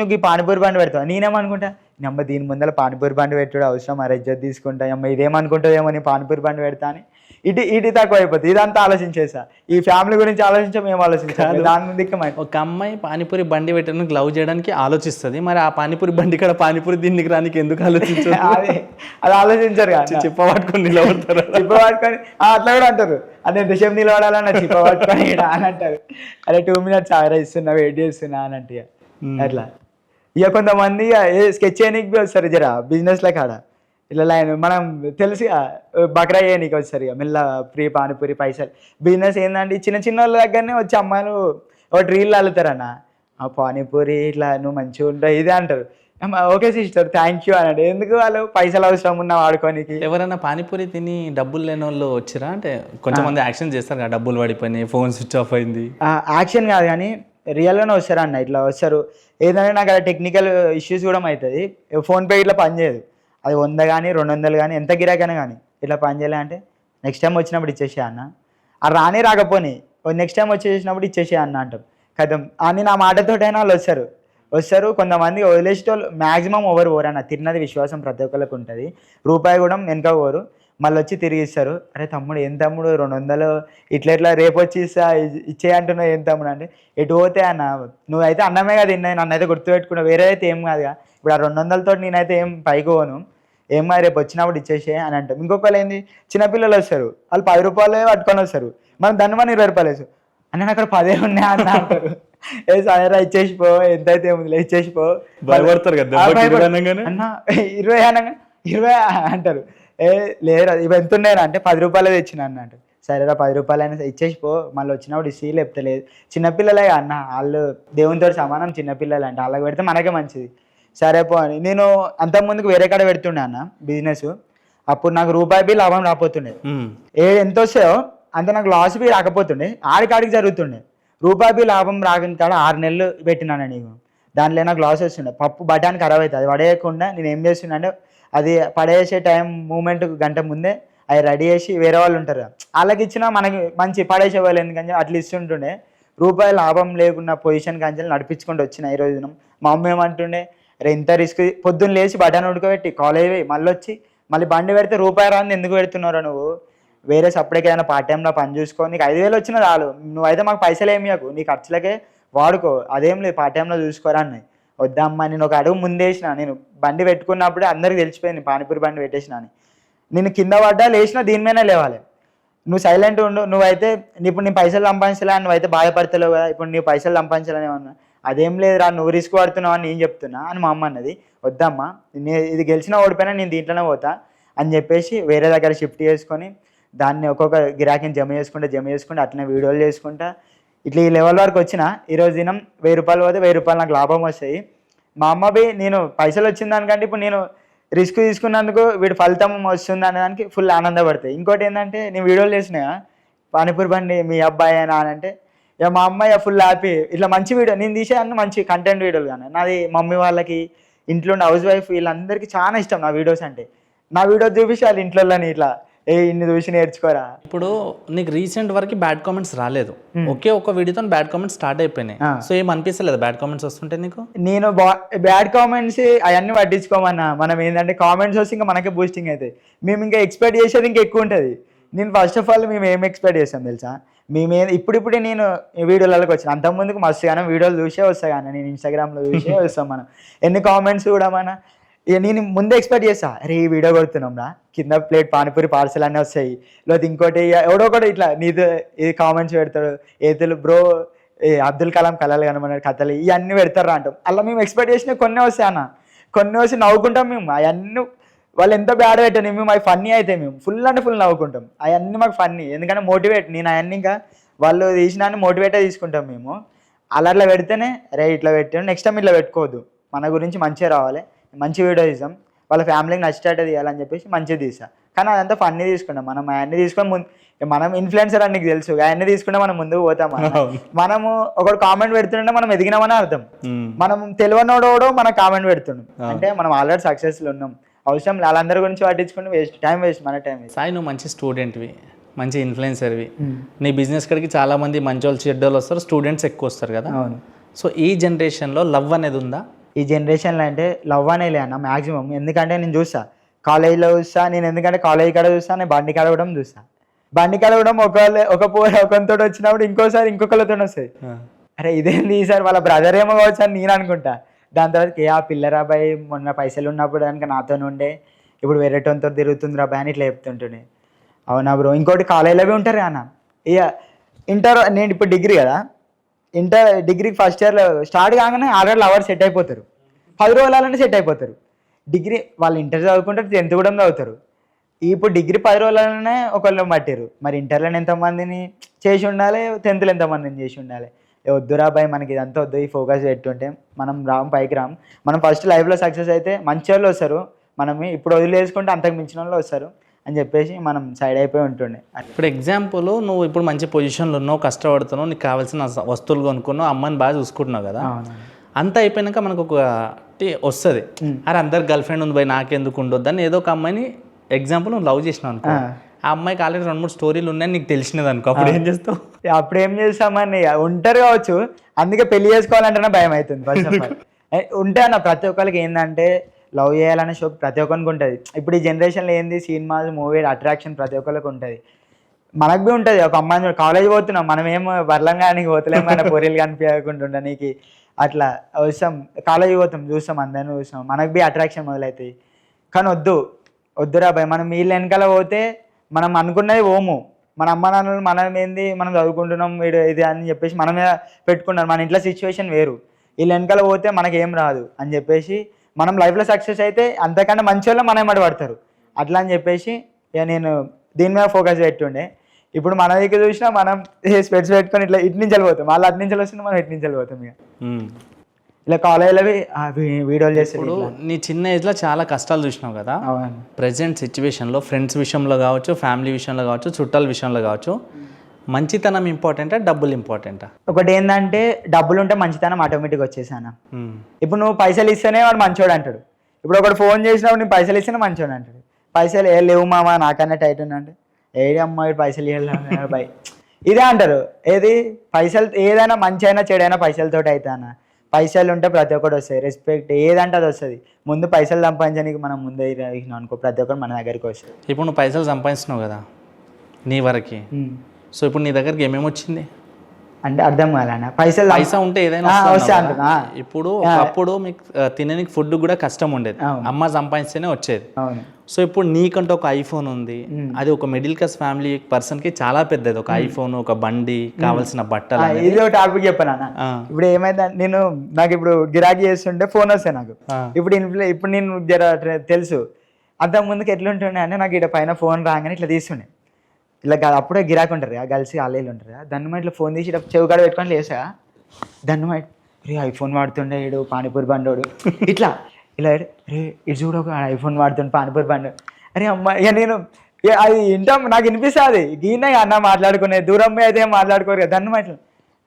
నువ్వు ఈ పానీపూరి బండి పెడతావు. నేనేమనుకుంటా, నమ్మ దీని ముందర పానీపూరి బండి పెట్టుడు అవసరం, మరి ఇజ్జత్ తీసుకుంటా, అమ్మ ఇదేమనుకుంటుందేమో నీ పానీపూరి బండి పెడతా అని ఇటు తక్కువ అయిపోతుంది. ఇదంతా ఆలోచించేసా. ఈ ఫ్యామిలీ గురించి ఆలోచించాం, ఏం ఆలోచించాలి దాని ముందు. ఒక అమ్మాయి పానీపూరి బండి పెట్టడానికి లవ్ చేయడానికి ఆలోచిస్తుంది, మరి ఆ పానీపూరి బండి ఇక్కడ పానీపూరి దీనికి రానికి ఎందుకు ఆలోచించారు? అది ఆలోచించారు కదా, చెప్పబట్టుకొని నిలబడతారు. చెప్పబట్టుకొని అట్లా కూడా అంటారు, అది ఎంతసేపు నిలబడాలన్న చెప్పబట్టుకొని అని అంటారు. అరే 2 minutes ఆగరా ఇస్తున్నా, వెయిట్ చేస్తున్నా అని అంటే అట్లా. ఇక కొంతమంది స్కెచ్ చేయడానికి వస్తారు, జరా బిజినెస్ల కాడ ఇట్లా లైన్ మనం తెలిసి బక్రా చేయడానికి వస్తారు. ఇక మెల్ల ఫ్రీ పానీపూరి పైసలు. బిజినెస్ ఏంటంటే చిన్న వాళ్ళ దగ్గరనే వచ్చి అమ్మాయిలు ఒకటి రీల్ అల్లుతారన్న, ఆ పానీపూరి ఇట్లా నువ్వు మంచిగా ఉంటావు ఇదే అంటారు. ఓకే సిస్టర్ థ్యాంక్ యూ అన్నాడు. ఎందుకు వాళ్ళు పైసలు అవసరం ఉన్నా వాడుకోనికి. ఎవరైనా పానీపూరి తిని డబ్బులు లేని వాళ్ళు వచ్చిరా అంటే కొంతమంది యాక్షన్ చేస్తారు కదా, డబ్బులు పడిపోయినాయి, ఫోన్ స్విచ్ ఆఫ్ అయింది. యాక్షన్ కాదు కానీ రియల్గానే వస్తారు అన్న. ఇట్లా వస్తారు, ఏదైనా నాకు అలా టెక్నికల్ ఇష్యూస్ కూడా అవుతుంది. ఫోన్పే ఇట్లా పనిచేయదు, అది 100 కానీ 200 కానీ ఎంత గిరాకైనా కానీ ఇట్లా పని చేయాలి అంటే నెక్స్ట్ టైం వచ్చినప్పుడు ఇచ్చేసే అన్న. అది రాకపోని నెక్స్ట్ టైం వచ్చేసినప్పుడు ఇచ్చేసే అన్న అంటాం కదా. అని నా మాటతోటైనా వాళ్ళు వస్తారు. కొంతమంది వదిలేసేటోళ్ళు మ్యాక్సిమం ఎవరు పోరన్న. తిన్నది విశ్వాసం ప్రతి ఒక్కరికి ఉంటుంది, రూపాయి కూడా వెనక పోరు. మళ్ళీ వచ్చి తిరిగి ఇస్తారు. అరే తమ్ముడు ఏం తమ్ముడు 200 ఇట్లా రేపు వచ్చి ఇచ్చే అంటున్నావు ఏం తమ్ముడు అంటే, ఎటు పోతే అన్న నువ్వైతే అన్నమే కదా తిన్నాయి, నన్ను అయితే గుర్తుపెట్టుకున్నావు, వేరే అయితే ఏం కాదుగా. ఇప్పుడు ఆ 200తో నేనైతే ఏం పైకి పోను, ఏం రేపు వచ్చినప్పుడు ఇచ్చేసే అని అంటాం. ఇంకొకళ్ళు ఏంది, చిన్నపిల్లలు వస్తారు, వాళ్ళు 10 రూపాయలు పట్టుకొని వస్తారు, మనం దాన్ని మనం 20 రూపాయలు వేసు అన్న అక్కడ 10 ఉన్నాయి అన్న అంటారు. సరేరా ఇచ్చేసిపో, ఎంతైతే ఏముంది ఇచ్చేసిపో భయపడతారు కదా అన్న. 20 అనగా 20 అంటారు. లేరా ఇవి ఎంత ఉన్నాయరా అంటే 10 రూపాయలు తెచ్చిన అన్న అంటారు. సరేరా 10 రూపాయలు అయినా ఇచ్చేసిపో, మళ్ళీ వచ్చినప్పుడు ఇచ్చి లేపుతలేదు. చిన్నపిల్లలే అన్న, వాళ్ళు దేవునితో సమానం చిన్నపిల్లలు అంటే, వాళ్ళకి పెడితే మనకే మంచిది. సరే పో అని నేను అంతకుముందుకు వేరే కాడ పెడుతుండే అన్న బిజినెస్. అప్పుడు నాకు రూపాయి లాభం రాకపోతుండే, ఎంత వస్తాయో అంత నాకు లాస్ బి రాకపోతుండే, ఆడికాడికి జరుగుతుండే. రూపాయి లాభం రాని కాడ 6 నెలలు పెట్టినాను నీకు, దాంట్లో నాకు లాస్ వస్తుండే. పప్పు బఠాన్ని ఖరాబ్ అవుతుంది, అది పడేయకుండా నేను ఏం చేస్తున్నా అంటే, అది పడేసే టైం మూమెంట్ గంట ముందే అవి రెడీ చేసి వేరే వాళ్ళు ఉంటారు కదా, వాళ్ళకి ఇచ్చినా మనకి మంచి పడేసేవాళ్ళు, ఎందుకంటే అట్లా ఇస్తుంటుండే. రూపాయి లాభం లేకున్న పొజిషన్ కంచెలు నడిపించుకుంటూ వచ్చిన ఈ రోజు దినం. మా అమ్మ ఏమంటుండే, అరే ఇంత రిస్క్, పొద్దున్న లేచి బటన్ ఉడకబెట్టి కాలేజ్ పోయి మళ్ళీ వచ్చి మళ్ళీ బండి పెడితే రూపాయి రాంది ఎందుకు పెడుతున్నారా నువ్వు, వేరే సపరేట్గా ఏదైనా పార్ట్ టైంలో పని చూసుకో, నీకు 5,000 వచ్చినా చాలు, నువ్వైతే మాకు పైసలు ఏమి ఇవ్వకు, నీ ఖర్చులకే వాడుకో, అదేం లేదు పార్ట్ టైంలో చూసుకోరా అన్నది. వద్దమ్మా, నేను ఒక అడుగు ముందేసిన, నేను బండి పెట్టుకున్నప్పుడే అందరికి తెలిసిపోయింది పానీపూరి బండి పెట్టేసిన అని. నేను కింద పడ్డా లేచినా దీని మీదనే లేవాలి, నువ్వు సైలెంట్ ఉండు, నువ్వైతే ఇప్పుడు నీ పైసలు సంపాదించలే, నువ్వైతే బాధపడతలేవు కదా, ఇప్పుడు నీ పైసలు సంపాదించాలని ఏమన్నా, అదేం లేదురా నువ్వు రిస్క్ పడుతున్నావు అని నేను చెప్తున్నా అని మా అమ్మ అన్నది. వద్దమ్మా, ఇది గెలిచినా ఓడిపోయినా నేను దీంట్లోనే పోతా అని చెప్పేసి వేరే దగ్గర షిఫ్ట్ చేసుకొని దాన్ని ఒక్కొక్క గిరాకీని జమ చేసుకుంటే అట్లనే వీడియోలు చేసుకుంటా ఇట్లా ఈ లెవెల్ వరకు వచ్చిన. ఈరోజు దినం 1,000 రూపాయలు పోతే 1,000 రూపాయలు నాకు లాభం వస్తాయి. మా అమ్మవి నేను పైసలు వచ్చిన దానికంటే ఇప్పుడు నేను రిస్క్ తీసుకున్నందుకు వీడు ఫలితం వస్తుంది అనే దానికి ఫుల్ ఆనందపడతాయి. ఇంకోటి ఏంటంటే నేను వీడియోలు చేసినా పానీపూరి బండి మీ అబ్బాయి అని అంటే ఇక మా అమ్మాయి ఫుల్ హ్యాపీ, ఇట్లా మంచి వీడియో నేను తీసేదాన్ని మంచి కంటెంట్ వీడియోలు కానీ నాది మమ్మీ వాళ్ళకి ఇంట్లో ఉన్న హౌస్ వైఫ్ వీళ్ళందరికీ చాలా ఇష్టం నా వీడియోస్ అంటే. నా వీడియో చూపించి వాళ్ళ ఇంట్లోని ఇట్లా ఇన్ని చూసి నేర్చుకోరా. ఇప్పుడు నీకు రీసెంట్ వరకు బ్యాడ్ కామెంట్స్ రాలేదు, ఒకే ఒక వీడియోతో బ్యాడ్ కామెంట్స్ స్టార్ట్ అయిపోయినాయి. సో ఏం అనిపిస్తలేదు బ్యాడ్ కామెంట్స్ వస్తుంటే నీకు? నేను బ్యాడ్ కామెంట్స్ అవన్నీ పట్టించుకోమన్నా, మనం ఏంటంటే కామెంట్స్ వస్తే ఇంకా మనకే బూస్టింగ్ అవుతాయి. మేము ఇంకా ఎక్స్పెక్ట్ చేసేది ఇంకా ఎక్కువ ఉంటుంది. నేను ఫస్ట్ ఆఫ్ ఆల్ మేము ఏం ఎక్స్పెక్ట్ చేస్తాం తెలుసా, ఇప్పుడిప్పుడే నేను వీడియోలలోకి వచ్చాను, అంతకుముందుకు మస్తుగానే వీడియోలు చూసే వస్తా కానీ నేను ఇన్స్టాగ్రామ్లో చూసే వస్తాం. మనం ఎన్ని కామెంట్స్ కూడా ఇక నేను ముందే ఎక్స్పెక్ట్ చేస్తా, అరే ఈ వీడియో కొడుతున్నాం రా, కింద ప్లేట్ పానీపూరి పార్సల్ అన్నీ వస్తాయి, లేకపోతే ఇంకోటి ఎవడో కూడా ఇట్లా నీతో ఇది కామెంట్స్ పెడతాడు, ఏతులు బ్రో అబ్దుల్ కలాం కళలు కనమన్నాడు కథలు ఇవన్నీ పెడతారు అంటాం. అలా మేము ఎక్స్పెక్ట్ చేసినా కొన్ని వస్తాయి అన్న, కొన్ని వచ్చి నవ్వుకుంటాం మేము. అవన్నీ వాళ్ళు ఎంత బ్యాడ్ పెట్టాను మేము అవి ఫన్నీ అయితే మేము ఫుల్ అంటే ఫుల్ నవ్వుకుంటాం. అవన్నీ మాకు ఫన్నీ, ఎందుకంటే మోటివేట్ నేను అవన్నీ ఇంకా వాళ్ళు తీసినా మోటివేటే తీసుకుంటాం మేము. అలా పెడితేనే రే ఇట్లా పెట్టాను నెక్స్ట్ టైం ఇట్లా పెట్టుకోవద్దు, మన గురించి మంచిగా రావాలి, మంచి వీడియో తీసాం, వాళ్ళ ఫ్యామిలీకి నచ్చేటట్టు తీయాలని చెప్పేసి మంచిగా తీసా. కానీ అదంతా ఫన్నీ తీసుకుంటాం మనం, అవన్నీ తీసుకొని ముందు మనం ఇన్ఫ్లుయెన్సర్ అని నీకు తెలుసు, అవన్నీ తీసుకుంటే మనం ముందుకు పోతాం. మనము ఒకటి కామెంట్ పెడుతుంటే మనం ఎదిగినామని అర్థం, మనం తెలియనోడోడో మన కామెంట్ పెడుతున్నాం అంటే మనం ఆల్రెడీ సక్సెస్లో ఉన్నాం. అవసరం వాళ్ళందరి గురించి పట్టించుకుంటే వేస్ట్, టైం వేస్ట్, మన టైం వేస్ట్. సాయి నువ్వు మంచి స్టూడెంట్వి, మంచి ఇన్ఫ్లుయెన్సర్వి, నీ బిజినెస్ కాడికి చాలా మంది మంచి వాళ్ళు చెడ్డోళ్ళు వస్తారు, స్టూడెంట్స్ ఎక్కువ వస్తారు కదా. అవును. సో ఈ జనరేషన్లో లవ్ అనేది ఉందా? ఈ జనరేషన్లో అంటే లవ్ అనేలే అన్న మ్యాక్సిమం, ఎందుకంటే నేను చూస్తా కాలేజీలో చూస్తా, నేను ఎందుకంటే కాలేజీ కాడ చూస్తా, నేను బండి కాడ కూడా చూస్తా. బండి కాడ కూడా ఒకరితో వచ్చినప్పుడు ఇంకోసారి ఇంకొకరితో వస్తాయి, అరే ఇదేంది ఈసారి వాళ్ళ బ్రదర్ ఏమో కావచ్చు అని నేను అనుకుంటా. దాని తర్వాత ఆ పిల్లరాబాయి మొన్న పైసలు ఉన్నప్పుడు కనుక నాతో ఉండే, ఇప్పుడు వేరేటోతో తిరుగుతుంది రాబాయ్ అని ఇట్లా చెప్తుంటుండే. అవునా బ్రో. ఇంకోటి కాలేజీలో ఉంటారు అన్న, ఇక ఇంటర్, నేను ఇప్పుడు డిగ్రీ కదా, డిగ్రీకి ఫస్ట్ ఇయర్లో స్టార్ట్ కాగానే ఆల్రెడీ లవర్ సెట్ అయిపోతారు, 10 రోజులంటే సెట్ అయిపోతారు. డిగ్రీ వాళ్ళు ఇంటర్ చదువుకుంటారు, 10th కూడా చదువుతారు. ఇప్పుడు డిగ్రీ 10 రోజులలోనే ఒకళ్ళు పట్టారు. మరి ఇంటర్లో ఎంతమందిని చేసి ఉండాలి, 10thలో ఎంతమందిని చేసి ఉండాలి. వద్దురా బాయ్ మనకి ఇదంతా వద్దు, ఈ ఫోకస్ పెట్టుంటే మనం పైకి రాము. మనం ఫస్ట్ లైఫ్లో సక్సెస్ అయితే మంచి వాళ్ళు వస్తారు, మనం ఇప్పుడు వదిలేసుకుంటే అంతకు మించిన వాళ్ళు వస్తారు అని చెప్పేసి మనం సైడ్ అయిపోయి ఉంటుండే. ఇప్పుడు ఎగ్జాంపుల్ నువ్వు ఇప్పుడు మంచి పొజిషన్లో ఉన్నావు, కష్టపడుతున్నావు, నీకు కావాల్సిన వస్తువులు కొనుక్కున్నావు, అమ్మని బాగా చూసుకుంటున్నావు కదా. అంతా అయిపోయినాక మనకు ఒకటి వస్తుంది, అరే అందరు గర్ల్ ఫ్రెండ్ ఉంది బాయ్ నాకెందుకు ఉండొద్దు అని ఏదో ఒక అమ్మాయిని ఎగ్జాంపుల్ నువ్వు లవ్ చేసినావు అనుకో, ఆ అమ్మాయికి ఆల్రెడీ 2-3 స్టోరీలు ఉన్నాయని నీకు తెలిసినది అనుకో, అప్పుడు ఏం చేస్తావు? అప్పుడు ఏం చేస్తామని ఉంటారు కావచ్చు, అందుకే పెళ్లి చేసుకోవాలంటేనే భయం అవుతుంది ఫస్ట్ ఆఫ్ ఆల్. ఉంటే అన్న ప్రతి ఒక్కరికి ఏంటంటే లవ్ చేయాలనే షోక్ ప్రతి ఒక్కరికి ఉంటుంది. ఇప్పుడు ఈ జనరేషన్లో ఏంది సినిమాలు మూవీ అట్రాక్షన్ ప్రతి ఒక్కరికి ఉంటుంది, మనకు బి ఉంటుంది. ఒక అమ్మాయి కాలేజ్ పోతున్నాం, మనం ఏమో వర్లంగానికి పోతలేము కానీ పొరీలు కనిపించకుండా నీకు అట్లా వస్తాం, కాలేజీ పోతాం చూస్తాం, అందరినీ చూస్తాం, మనకు బి అట్రాక్షన్ మొదలవుతాయి. కానీ వద్దురా భయ్, మనం వీళ్ళ వెనకాల పోతే మనం అనుకున్నది ఓము, మన అమ్మ నాన్నలు మనం ఏంది మనం చదువుకుంటున్నాం వీడు ఇది అని చెప్పేసి మనమే పెట్టుకున్నారు, మన ఇంట్లో సిచ్యువేషన్ వేరు, వీళ్ళ వెనకాల పోతే మనకేం రాదు అని చెప్పేసి మనం లైఫ్లో సక్సెస్ అయితే అంతకన్నా మంచి వాళ్ళు మనం పడతారు అట్లా అని చెప్పేసి ఇక నేను దీని మీద ఫోకస్ పెట్టుండే. ఇప్పుడు మన దగ్గర చూసినా మనం స్పెట్స్ పెట్టుకొని ఇట్లా ఇటు నుంచి వెళ్ళిపోతాం, వాళ్ళు అటు నుంచి వస్తున్నా మనం ఇటు నుంచి వెళ్ళిపోతాం. ఇక ఇలా కాలేజీలో వీడియోలు చేస్తే ఇప్పుడు నీ చిన్న ఏజ్లో చాలా కష్టాలు చూసినావు కదా. ప్రజెంట్ సిచ్యువేషన్లో ఫ్రెండ్స్ విషయంలో కావచ్చు, ఫ్యామిలీ విషయంలో కావచ్చు, చుట్టాల విషయంలో కావచ్చు, మంచితనం ఇంపార్టెంటా డబ్బులు ఇంపార్టెంటా? ఒకటి ఏంటంటే డబ్బులు ఉంటే మంచితనం ఆటోమేటిక్గా వచ్చేసాను. ఇప్పుడు నువ్వు పైసలు ఇస్తేనే వాడు మంచోడు అంటాడు, ఇప్పుడు ఒకటి ఫోన్ చేసినప్పుడు నేను పైసలు ఇస్తేనే మంచోడు అంటాడు, పైసలు ఏ లేవు మామ నాకన్నా టైట్ అంటే ఏడి అమ్మాయి పైసలు ఇవ్వాలి బై ఇదే అంటారు. ఏది పైసలు ఏదైనా మంచి అయినా చెడైనా పైసలతో అయితే అన్న. పైసలు ఉంటే ప్రతి ఒక్కటి వస్తాయి, రెస్పెక్ట్ ఏదంటే అది వస్తుంది. ముందు పైసలు సంపాదించడానికి మనం ముందే అనుకో ప్రతి ఒక్కరు మన దగ్గరికి వస్తుంది. ఇప్పుడు నువ్వు పైసలు సంపాదిస్తున్నావు కదా నీ వరకి, సో ఇప్పుడు నీ దగ్గరికి ఏమేమి వచ్చింది అంటే అర్థం కాదన్న. పైసా ఉంటే ఏదైనా వస్తే అంటున్నా. ఇప్పుడు ఒకప్పుడు మీకు తినడానికి ఫుడ్ కూడా కష్టం ఉండేది, అమ్మ సంపాదిస్తేనే వచ్చేది. అవును. సో ఇప్పుడు నీకంటే ఒక ఐఫోన్ ఉంది, అది ఒక మిడిల్ క్లాస్ ఫ్యామిలీ పర్సన్ కి చాలా పెద్దది. ఒక ఐఫోన్, ఒక బండి, కావాల్సిన బట్టలు. ఇది ఒక టాపిక్ చెప్పాను. ఇప్పుడు ఏమైంది, నాకు ఇప్పుడు గిరాకీ చేస్తుంటే ఫోన్ వస్తాయి నాకు. ఇప్పుడు నేను తెలుసు అంతకు ముందుకు ఎట్లుంటుండే అంటే నాకు ఇక్కడ పైన ఫోన్ రాగానే ఇట్లా తీస్తుండే, ఇలా అప్పుడే గిరాకీ ఉంటారు కలిసి అల్లేళ్ళు ఉంటారు. దాన్ని ఇట్లా ఫోన్ తీసి చెవి కాడ పెట్టుకొని లేసా, దాన్ని రే ఐఫోన్ వాడుతుండే ఇడు పానీపూరి బండోడు ఇట్లా ఇలా రే ఇటు చూడ ఒక ఐఫోన్ వాడుతుండే పానీపూరి బండోడు. అరే అమ్మ ఇక నేను అది ఇంటా నాకు వినిపిస్తుంది. గీనే అన్న మాట్లాడుకునే దూరం అయితే ఏం మాట్లాడుకోరు కదా. దాన్ని ఇట్లా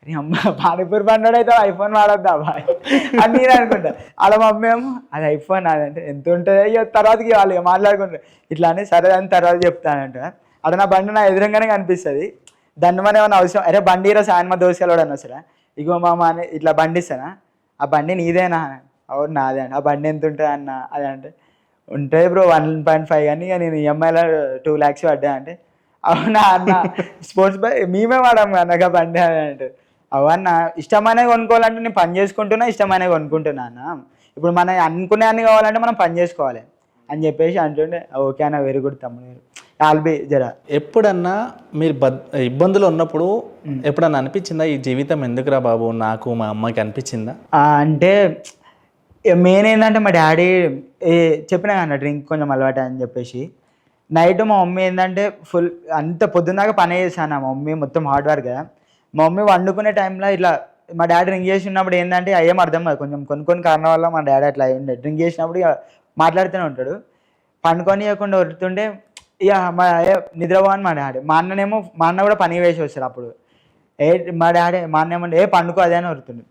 అరే అమ్మ పానీపూరి బండోడు అయితే ఐఫోన్ వాడొద్దా బాయ్ అని నేను అనుకుంటా. అలా మమ్మీ ఏమో అది ఐఫోన్ అదంటే ఎంత ఉంటుంది ఇక తర్వాతకి వాళ్ళు ఇక మాట్లాడుకుంటారు ఇట్లా అని. సరే అని తర్వాత చెప్తానంట. అక్కడ నా బండి నా ఎదురుగానే కనిపిస్తుంది. దాన్ని మన ఏమైనా అవసరం, అరే బండి ఈరోజు సాయం మా దోసుకెళ్ళాడు అన్న సరే ఇగో మామ అని ఇట్లా బండి ఇస్తానా, ఆ బండి నీదేనా, అవును నాదే అండి. ఆ బండి ఎంత ఉంటుంది అన్న అదే అంటే ఉంటుంది బ్రో 1.5 కానీ ఇక నేను ఈఎంఐలో 2 lakhs పడ్డా అంటే అవునా అన్న స్పోర్ట్స్ బైక్ మేమే వాడాము అన్నగా బండి అని అంటే అవన్న ఇష్టమైనవి కొనుక్కోవాలంటే నేను పని చేసుకుంటున్నా, ఇష్టమైనవి కొనుక్కుంటున్నా అన్న. ఇప్పుడు మనం అనుకునే అన్ని కావాలంటే మనం పని చేసుకోవాలి అని చెప్పేసి అంటుండే. ఓకే అన్న వెరీ గుడ్ తమ్ముడు ఆల్బీ జరా. ఎప్పుడన్నా మీరు ఇబ్బందులు ఉన్నప్పుడు ఎప్పుడన్నా అనిపించిందా ఈ జీవితం ఎందుకురా బాబు నాకు మా అమ్మకి అనిపించిందా? అంటే మెయిన్ ఏంటంటే మా డాడీ చెప్పినా అన్న డ్రింక్ కొంచెం అలవాటు అని చెప్పేసి. నైట్ మా మమ్మీ ఏంటంటే ఫుల్ అంత పొద్దున్నాక పనే చేశాను. మా మమ్మీ మొత్తం హార్డ్ వర్క్ కదా. మా మమ్మీ వండుకునే టైంలో ఇట్లా మా డాడీ డ్రింక్ చేసినప్పుడు ఏంటంటే ఏం అర్థం కాదు, కొంచెం కొన్ని కారణాల వల్ల మా డాడీ అట్లా అయ్యిండే. డ్రింక్ చేసినప్పుడు ఇక మాట్లాడుతూనే ఉంటాడు. పండుకొని ఇవ్వకుండా వరుతుంటే ఇక మా నిద్రపోని మా డాడీ. మా అన్న కూడా పని వేసి వస్తారు అప్పుడు. మా అన్న ఏమంటే పండుకో అదే అని వరుతుండే.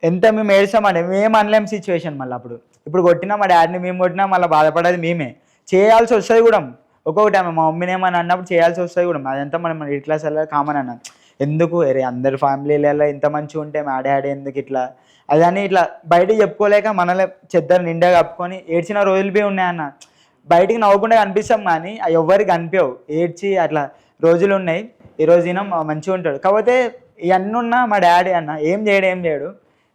ఎంత మేము ఏడ్చామంటే మేము అనలేం సిచ్యువేషన్. మళ్ళీ అప్పుడు ఇప్పుడు కొట్టినా మా డాడీని మేము కొట్టినా మళ్ళీ బాధపడేది మేమే, చేయాల్సి వస్తుంది కూడా. ఒక్కొక్క టైం మా మమ్మీని ఏమని అన్నప్పుడు చేయాల్సి వస్తుంది కూడా. అదంతా మనం మిడిల్ క్లాస్ అలా కామన్ అన్న. ఎందుకు అరే అందరి ఫ్యామిలీలలో ఇంత మంచిగా ఉంటే మా డాడీ ఎందుకు ఇట్లా అదని ఇట్లా బయట చెప్పుకోలేక మనలో చెద్దరు నిండా కప్పుకొని ఏడ్చిన రోజులు బి ఉన్నాయన్న. బయటికి నవ్వకుండా కనిపిస్తాం కానీ అవి ఎవ్వరికి కనిపించవు, ఏడ్చి అట్లా రోజులు ఉన్నాయి. ఈరోజు దినం మంచిగా ఉంటాడు. కాకపోతే ఇవన్నీ ఉన్నా మా డాడీ అన్న ఏం చేయడు.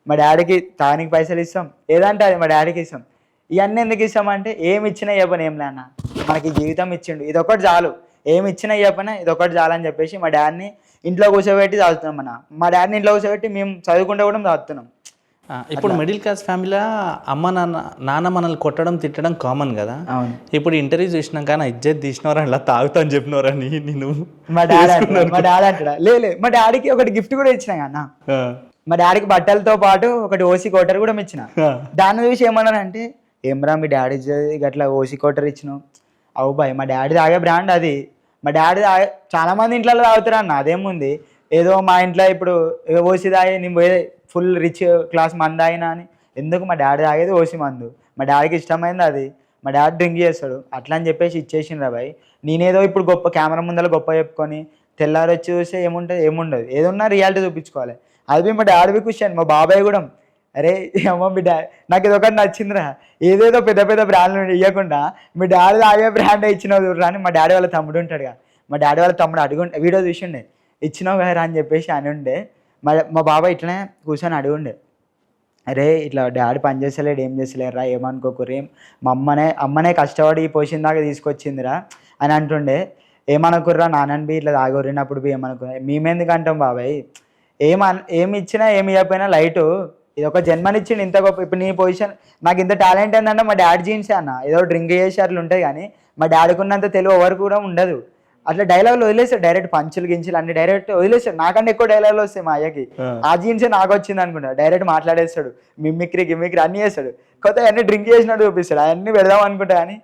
మా డాడీకి తానికి పైసలు ఇస్తాం, ఏదంటే అది మా డాడీకి ఇస్తాం. ఇవన్నీ ఎందుకు ఇస్తామంటే ఏమి ఇచ్చినా చెప్పను ఏం లేన్న, మనకి జీవితం ఇచ్చిండు ఇదొకటి చాలు, ఏమి ఇచ్చినా చెప్పనా ఇదొకటి చాలు అని చెప్పేసి మా డాడీని ఇంట్లో కూర్చోబెట్టి చదువుతున్నాం మా డాడీని ఇంట్లో కూర్చోబెట్టి మేము చదువుకుంటే కూడా చదువుతున్నాం. ఇప్పుడు మిడిల్ క్లాస్ ఫ్యామిలీలో అమ్మ నాన్న మనల్ని కొట్టడం తిట్టడం కామన్ కదా. ఇప్పుడు ఇంటర్వ్యూ చూసినాక నా ఇజ్జత్ తీసినవరా ఇలా తాగుతా అని చెప్పినవరని నేను మా డాడీ అంటాడా లేదు. మా డాడీకి ఒకటి గిఫ్ట్ కూడా ఇచ్చినా అన్న. మా డాడీకి బట్టలతో పాటు ఒకటి ఓసీ కోటర్ కూడా ఇచ్చిన. దాన్ని చూసి ఏమన్నానంటే ఏమరా మీ డాడీ గట్లా ఓసీ కోటర్ ఇచ్చినావు, అవు బాయ్ మా డాడీ తాగే బ్రాండ్ అది. మా డాడీ చాలా మంది ఇంట్లో తాగుతారు అన్న, అదేముంది ఏదో మా ఇంట్లో ఇప్పుడు ఓసీ తాగే నేను పోయే ఫుల్ రిచ్ క్లాస్ మందు తాగినా అని ఎందుకు, మా డాడీ తాగేది ఓసి మందు, మా డాడీకి ఇష్టమైంది అది, మా డాడీ డ్రింక్ చేస్తాడు అట్లా అని చెప్పేసి ఇచ్చేసిండ్రా బాయ్. నేనేదో ఇప్పుడు గొప్ప కెమెరా ముందర గొప్ప చెప్పుకొని తెల్లారి వచ్చి చూస్తే ఏముండదు ఏదున్నా రియాలిటీ చూపించుకోవాలి. అది మా డాడీ క్వశ్చన్. మా బాబాయ్ కూడా అరే అమ్మ మీ డాడీ నాకు ఇది ఒకటి నచ్చిందిరా, ఏదేదో పెద్ద పెద్ద బ్రాండ్లు ఇవ్వకుండా మీ డాడీ తాగే బ్రాండ్ ఇచ్చినావు చూడరా అని. మా డాడీ వాళ్ళ తమ్ముడు ఉంటాడుగా, మా డాడీ వాళ్ళ తమ్ముడు అడుగుంటే వీడియో చూసిండే ఇచ్చినావు కదా అని చెప్పేసి అని ఉండే. మా బాబాయ్ ఇట్లనే కూర్చొని అడుగుండే అరే ఇట్లా డాడీ పని చేస్తలేడు ఏం చేస్తలేరు రా ఏమనుకోకుర్రా, మా అమ్మనే కష్టపడి ఈ పొజిషన్ దాకా తీసుకొచ్చిందిరా అని అంటుండే. ఏమనుకుర్రా నాన్నని బి ఇట్లా తాగొరినప్పుడు బి ఏమనుకున్నా మేమెందుకంటాం బాబాయ్, ఏమి ఇచ్చినా ఏమి ఇవ్వకపోయినా లైటు ఇది ఒక జన్మనిచ్చిండు ఇంత గొప్ప. ఇప్పుడు నీ పొజిషన్ నాకు ఇంత టాలెంట్ ఏంటంటే మా డాడీ జీన్సే అన్న, ఏదో డ్రింక్ చేసి అట్లా ఉంటుంది కానీ మా డాడీకి ఉన్నంత తెలివి ఎవరికి కూడా ఉండదు. అట్లా డైలాగులు వదిలేస్తాడు, డైరెక్ట్ పంచులు గించులు అన్ని డైరెక్ట్ వదిలేస్తాడు. నాకంటే ఎక్కువ డైలాగులు వస్తాయి మా అయ్యకి, ఆ జీన్సే నాకు వచ్చింది అనుకుంటా. డైరెక్ట్ మాట్లాడేస్తాడు, గిమ్మిక్రీ అన్నీ చేస్తాడు. కొత్త అన్నీ డ్రింక్ చేసినట్టు చూపిస్తాడు. అవన్నీ పెడదాం అనుకుంటా కానీ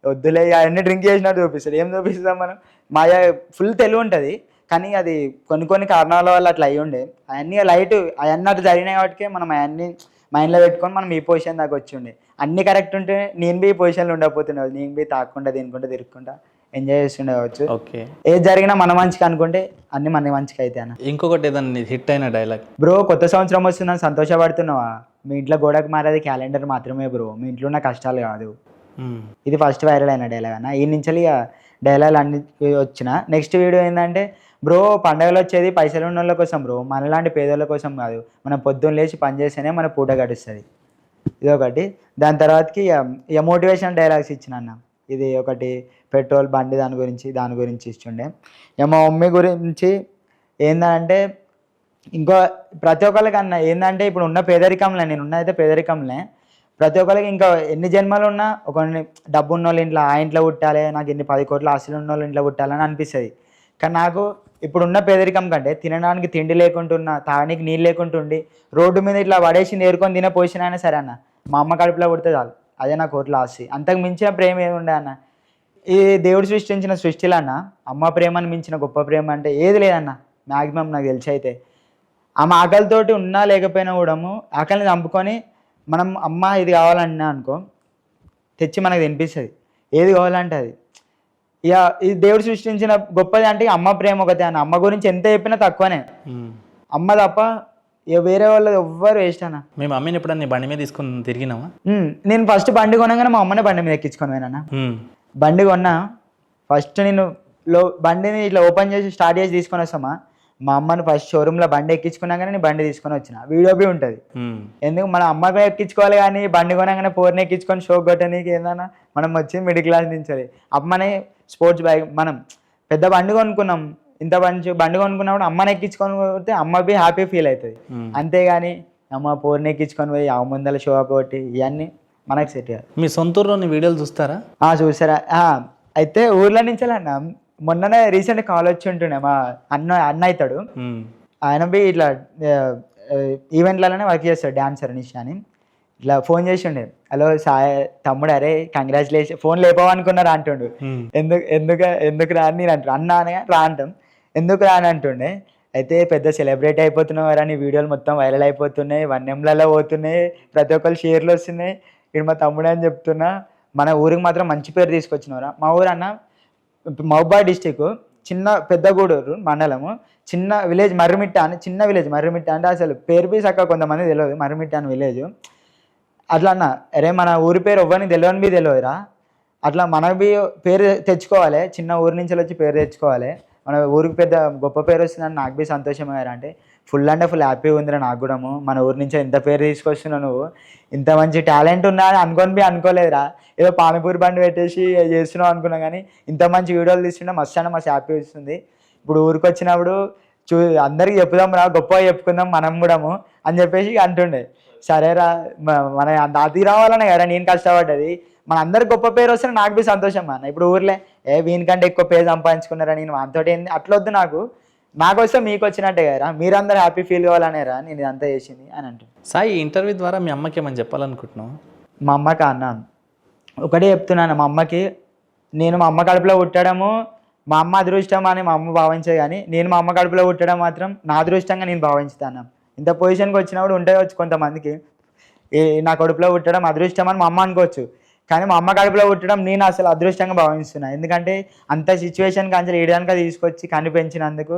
వద్దులే, అవన్నీ డ్రింక్ చేసినట్టు చూపిస్తాడు. ఏం చూపిస్తాం మనం, మా అయ్య ఫుల్ తెలివి ఉంటుంది కానీ అది కొన్ని కారణాల వల్ల అట్లా అయ్యి ఉండే. అవన్నీ లైట్ అవన్నీ అట్లా జరిగినాయి కాబట్టి మనం అవన్నీ మైండ్లో పెట్టుకొని మనం ఈ పొజిషన్ దాకా వచ్చి ఉండే అన్ని కరెక్ట్ ఉంటే నేను బి ఈ పొజిషన్లో ఉండకపోతుండే నేను బి తాకుండా తినుకుంటా తిరుక్కుంటా ఎంజాయ్ చేస్తుండే కావచ్చు. ఓకే. ఏది జరిగినా మన మంచికి అనుకుంటే అన్ని మన మంచికి అయితే అన్న. ఇంకొకటి ఏదన్నా హిట్ అయిన డైలాగ్? బ్రో కొత్త సంవత్సరం వస్తుందని సంతోషపడుతున్నావా? మీ ఇంట్లో గోడకు మారేది క్యాలెండర్ మాత్రమే బ్రో, మీ ఇంట్లో ఉన్న కష్టాలు కాదు. ఇది ఫస్ట్ వైరల్ అయిన డైలాగ్ అన్న. ఈ నుంచి ఇక డైలాగ్ అన్ని వచ్చిన. నెక్స్ట్ వీడియో ఏంటంటే బ్రో పండగలు వచ్చేది పైసలు ఉన్న వాళ్ళ కోసం బ్రో, మనలాంటి పేదోళ్ళ కోసం కాదు. మనం పొద్దున్న లేచి పని చేస్తేనే మన పూట గడుస్తుంది. ఇది ఒకటి. దాని తర్వాతకి ఇక మోటివేషన్ డైలాగ్స్ ఇచ్చిన అన్న. ఇది ఒకటి పెట్రోల్ బండి దాని గురించి ఇస్తుండే. ఇక మా మమ్మీ గురించి ఏంటంటే ఇంకో ప్రతి ఒక్కరికి అన్న ఏంటంటే ఇప్పుడు ఉన్న పేదరికంలో నేను ఉన్నదైతే పేదరికంలో ప్రతి ఒక్కరికి ఇంకా ఎన్ని జన్మలు ఉన్నా ఒకరిని డబ్బు ఉన్న వాళ్ళ ఇంట్లో ఆ ఇంట్లో పుట్టాలి, నాకు ఎన్ని 10 కోట్ల ఆస్తులు ఉన్న వాళ్ళ ఇంట్లో పుట్టాలని అనిపిస్తుంది. కానీ నాకు ఇప్పుడున్న పేదరికం కంటే తినడానికి తిండి లేకుంటున్నా, తాగడానికి నీళ్ళు లేకుంటుండి రోడ్డు మీద ఇట్లా పడేసి నేర్కొని తినే పొజిషన్ అయినా సరే అన్న మా అమ్మ కడుపులో పుడితే చాలు, అదే నా కోట్ల ఆస్తి. అంతకు మించిన ప్రేమ ఏమి ఉండే అన్న. ఈ దేవుడు సృష్టించిన సృష్టిలో అన్న అమ్మ ప్రేమను మించిన గొప్ప ప్రేమ అంటే ఏది లేదన్న మ్యాక్సిమం నాకు తెలిసి అయితే. ఆమె ఆకలితోటి ఉన్నా లేకపోయినా కూడా ఆకలిని చంపుకొని మనం అమ్మ ఇది కావాలన్నా అనుకో తెచ్చి మనకు తినిపిస్తుంది, ఏది కావాలంటే అది. ఇక ఈ దేవుడు సృష్టించిన గొప్పది అంటే అమ్మ ప్రేమ ఒకటే అన్న. అమ్మ గురించి ఎంత చెప్పినా తక్కువనే. అమ్మ తప్ప ఇక వేరే వాళ్ళు ఎవ్వరు వేస్ట్ అన్న. మేము అమ్మని ఎప్పుడన్నా నీ బండి మీద తీసుకుని తిరిగినావా? నేను ఫస్ట్ బండి కొనగానే మా అమ్మనే బండి మీద ఎక్కించుకొని పోయినా. బండి కొన్నా ఫస్ట్ నేను బండిని ఇట్లా ఓపెన్ చేసి స్టార్ట్ చేసి తీసుకొని వస్తామా, మా అమ్మని ఫస్ట్ షోరూంలో బండి ఎక్కించుకున్నాగానే నేను బండి తీసుకొని వచ్చిన. వీడియో బి ఉంటుంది. ఎందుకు మన అమ్మగా ఎక్కించుకోవాలి కానీ బండి కొనగానే పోర్ని ఎక్కించుకొని షో కొట్టడానికి ఏందన్నా మనం వచ్చి మిడిల్ క్లాస్ నుంచి అమ్మనే స్పోర్ట్స్ బైక్ మనం పెద్ద బండి కొనుక్కున్నాం, ఇంత మంచి బండి కొనుక్కున్నప్పుడు అమ్మని ఎక్కించుకొని పోతే అమ్మ బి హ్యాపీ ఫీల్ అవుతుంది. అంతేగాని అమ్మ పోర్ని ఎక్కించుకొని పోయి ఆ ముందర షో అప్ కొట్టి ఇవన్నీ మనకు సెట్ కాదు. మీ సొంత ఊర్లోని వీడియోలు చూస్తారా? చూసారా. అయితే ఊర్లో నుంచి అన్న మొన్ననే రీసెంట్ కాల్ వచ్చి ఉంటుండే. మా అన్న అవుతాడు, ఆయన బి ఇట్లా ఈవెంట్లలోనే వర్క్ చేస్తాడు, డాన్సర్ నిష్ అని. ఇట్లా ఫోన్ చేసి ఉండే, హలో సాయి తమ్ముడు, అరే కంగ్రాచులేషన్, ఫోన్ లేపవనుకున్నారు అంటుండు. ఎందుకు రా అని నేను అంటాను, అన్న అనగా రా అంటాం, ఎందుకు రా అని అంటుండే. అయితే పెద్ద సెలబ్రేట్ అయిపోతున్నావు అని వీడియోలు మొత్తం వైరల్ అయిపోతున్నాయి, 1Mలలో పోతున్నాయి, ప్రతి ఒక్కరు షేర్లు వస్తున్నాయి, ఇక్కడ మా తమ్ముడు అని చెప్తున్నా. మన ఊరికి మాత్రం మంచి పేరు తీసుకొచ్చినవరా. మా ఊరు అన్న మహబూబాద్ డిస్టిక్ చిన్న పెద్దగూడూరు మండలము, చిన్న విలేజ్ మర్రిమిట్ట అని, చిన్న విలేజ్ మర్రిమిట్ట అంటే అసలు పేరు బి చక్క కొంతమంది తెలియదు, మర్రిమిట్ట అని విలేజ్. అట్లా అన్న అరే మన ఊరి పేరు ఎవ్వరిని తెలియని బి తెలియదురా. అట్లా మనకు బి పేరు తెచ్చుకోవాలి, చిన్న ఊరి నుంచి వచ్చి పేరు తెచ్చుకోవాలి, మన ఊరికి పెద్ద గొప్ప పేరు వస్తుందని నాకు బి సంతోషమయ్యారా. అంటే ఫుల్ అంటే ఫుల్ హ్యాపీగా ఉందిరా నాకు కూడా. మన ఊరి నుంచి ఎంత పేరు తీసుకొస్తున్నావు నువ్వు, ఇంత మంచి టాలెంట్ ఉన్నా అని అనుకోలేదురా. ఏదో పానీపూరి బండి పెట్టేసి చేస్తున్నావు అనుకున్నా, కానీ ఇంత మంచి వీడియోలు తీస్తుంటే మస్తు అంటే మస్తు హ్యాపీ వస్తుంది. ఇప్పుడు ఊరికి వచ్చినప్పుడు అందరికి చెప్పుదాం రా, గొప్పగా చెప్పుకుందాం మనం కూడా అని చెప్పేసి అంటుండే. సరేరా మన అది రావాలనే కదా నేను కష్టపడ్డది, మన అందరికి గొప్ప పేరు వస్తే నాకు బి సంతోషం అన్న. ఇప్పుడు ఊర్లే వీనికంటే ఎక్కువ పేరు సంపాదించుకున్నారా, నేను వానితోటి ఏంది అట్లా వద్దు, నాకు వస్తే మీకు వచ్చినట్టే కదా, మీరందరూ హ్యాపీ ఫీల్ కావాలనేరా నేను ఇదంతా చేసింది అని అంటాను. సాయి, ఇంటర్వ్యూ ద్వారా మీ అమ్మకి ఏమని చెప్పాలనుకుంటున్నావు? మా అమ్మకి అన్న ఒకటే చెప్తున్నాను, మా అమ్మకి నేను మా అమ్మ కడుపులో పుట్టడము మా అమ్మ అదృష్టం అని మా అమ్మ భావించేది, కానీ నేను మా అమ్మ కడుపులో పుట్టడం మాత్రం నా అదృష్టంగా నేను భావించుతాను. ఇంత పొజిషన్కి వచ్చినప్పుడు ఉండవచ్చు కొంతమందికి నా కడుపులో పుట్టడం అదృష్టం అని మా అమ్మ అనుకోవచ్చు, కానీ మా అమ్మ కడుపులో పుట్టడం నేను అసలు అదృష్టంగా భావిస్తున్నాను. ఎందుకంటే అంత సిచ్యువేషన్ కాంచెలు ఏడానిక తీసుకొచ్చి కనిపించినందుకు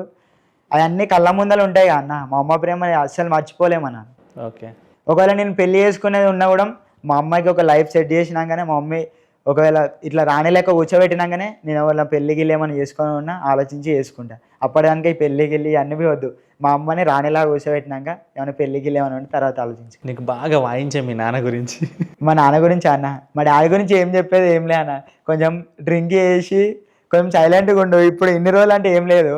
అవన్నీ కళ్ళ ముందలు ఉంటాయి అన్న. మా అమ్మ ప్రేమ అస్సలు మర్చిపోలేమన్నా. ఓకే. ఒకవేళ నేను పెళ్లి చేసుకునేది ఉన్నా కూడా మా అమ్మాయికి ఒక లైఫ్ సెట్ చేసినాకనే, మా మమ్మీ ఒకవేళ ఇట్లా రాణిలేక కూర్చోబెట్టినాకనే నేను వాళ్ళ పెళ్ళికి ఏమైనా చేసుకొని ఉన్నా ఆలోచించి చేసుకుంటా. అప్పటిదానికి పెళ్ళికి వెళ్ళి అన్నీ వద్దు, మా అమ్మని రాణిలాగా కూర్చోబెట్టినాక ఏమైనా పెళ్ళికి ఏమైనా ఉంటే తర్వాత ఆలోచించి. నీకు బాగా వాయించే మీ నాన్న గురించి? మా నాన్న గురించి అన్న, మా డాడీ గురించి ఏం చెప్పేది ఏం లే అన్న, కొంచెం డ్రింక్ చేసి కొంచెం సైలెంట్గా ఉండు. ఇప్పుడు ఇన్ని రోజులు అంటే ఏం లేదు,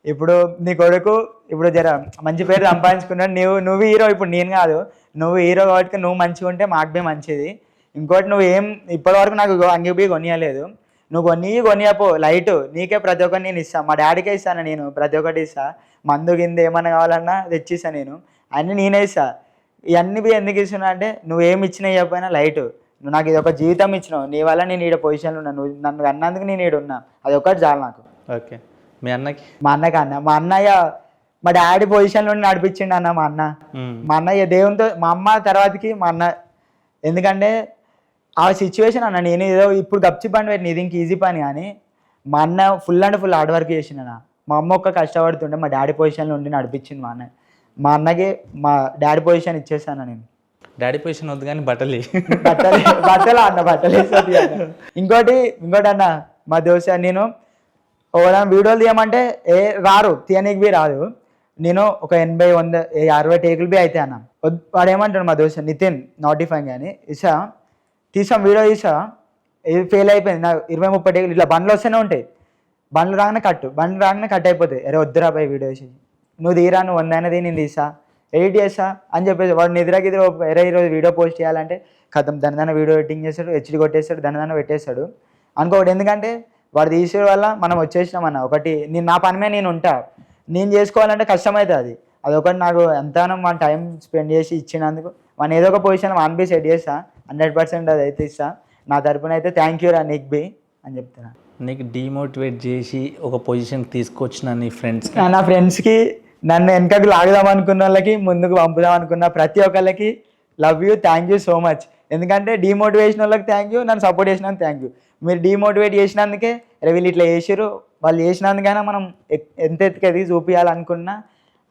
ఇప్పుడు నీ కొడుకు ఇప్పుడు జర మంచి పేరు సంపాదించుకున్నాడు, నువ్వు హీరో, ఇప్పుడు నేను కాదు, నువ్వు హీరో కాబట్టి నువ్వు మంచిగా ఉంటే మాకు బి మంచిది. ఇంకోటి నువ్వు ఇప్పటివరకు నాకు అంగిబి కొనియలేదు, నువ్వు కొనియపో లైట్, నీకే ప్రతి ఒక్కటి నేను ఇస్తాను, మా డాడీకే ఇస్తాను, నేను ప్రతి ఒక్కటి ఇస్తాను, మందు కింద ఏమన్నా కావాలన్నా తెచ్చిస్తా, నేను అన్నీ నేనే ఇస్తా. ఇవన్నీ బి ఎందుకు ఇస్తున్నా అంటే నువ్వు ఏమి ఇచ్చినా ఇవ్వకపోయినా లైట్, నువ్వు నాకు ఇది ఒక జీవితం ఇచ్చినావు, నీ వల్ల నేను ఈడ పొజిషన్లో ఉన్నా, నువ్వు నన్ను అన్నందుకు నేను ఈడ ఉన్నా, అది ఒకటి చాలు నాకు. ఓకే. మీ అన్నకి? మా అన్నయ్య మా డాడీ పొజిషన్లో నడిపించిండు అన్న మా అన్న. మా అన్న ఇక దేవునితో, మా అమ్మ తర్వాతకి మా అన్న. ఎందుకంటే ఆ సిచ్యువేషన్ అన్న, నేను ఏదో ఇప్పుడు గప్చి పని పెట్టిన, ఇది ఇంక ఈజీ పని, కానీ మా అన్న full and full hard work చేసిండు అన్న. మా అమ్మ ఒక్క కష్టపడుతుంటే మా డాడీ పొజిషన్లో ఉండి నడిపించింది మా అన్న. మా అన్నకి మా డాడీ పొజిషన్ ఇచ్చేసాను నేను. డాడీ పొజిషన్ వద్దు కానీ బట్టలు బట్టలు అన్న, బట్టలు వేస్తుంది అన్న. ఇంకోటి అన్న, మా దోశ నేను ఒకవేళ వీడియోలు తీయమంటే రారు, తీయనీకి బి రాదు. నేను ఒక 80, 100, 60 టేకులు బి అయితే అన్న. వాడు ఏమంటాడు మా దోశ నితిన్ నాటిఫైంగ్ అని, ఇసా తీసాం వీడియో తీసా, ఇది ఫెయిల్ అయిపోయింది నా 20, 30 టేకులు ఇట్లా బండ్లు వస్తూనే ఉంటాయి. బండ్లు రాగానే కట్ అయిపోతాయి. అరే వద్దురా పోయి వీడియో వేసి, నువ్వు తీరా, నువ్వు 100 అయినది నేను తీసా, ఎడిట్ చేస్తా అని చెప్పేసి వాడు నిద్రకి వేరే ఈరోజు వీడియో పోస్ట్ చేయాలంటే కథం దాని వీడియో ఎడిటింగ్ చేస్తాడు, హెచ్డి కొట్టేస్తాడు, దాని పెట్టేస్తాడు అనుకోకూడదు. ఎందుకంటే వాడు తీసే వల్ల మనం వచ్చేసినామన్న. ఒకటి నేను నా పని మీద నేను ఉంటా, నేను చేసుకోవాలంటే కష్టమవుతుంది. అదొకటి నాకు ఎంతగానో మన టైం స్పెండ్ చేసి ఇచ్చినందుకు మన ఏదో ఒక పొజిషన్ వన్ బి సెట్ చేస్తా, 100% అది అయితే ఇస్తా. నా తరపున అయితే థ్యాంక్ యూ రా నీక్ బి అని చెప్తున్నా. నీకు డీమోటివేట్ చేసి ఒక పొజిషన్ తీసుకొచ్చిన నీ ఫ్రెండ్స్, నా ఫ్రెండ్స్కి, నన్ను వెనకకు లాగుదాం అనుకున్న వాళ్ళకి, ముందుకు పంపుదాం అనుకున్న ప్రతి ఒక్కళ్ళకి love you, thank you so much. ఎందుకంటే డీమోటివేషన్ వాళ్ళకి థ్యాంక్ యూ, నన్ను సపోర్ట్ చేసినందుకు థ్యాంక్ యూ. మీరు డీమోటివేట్ చేసినందుకే వీళ్ళు ఇట్లా చేసారు, వాళ్ళు చేసినందుకైనా మనం ఎంత ఎత్తుకది చూపించాలనుకున్నా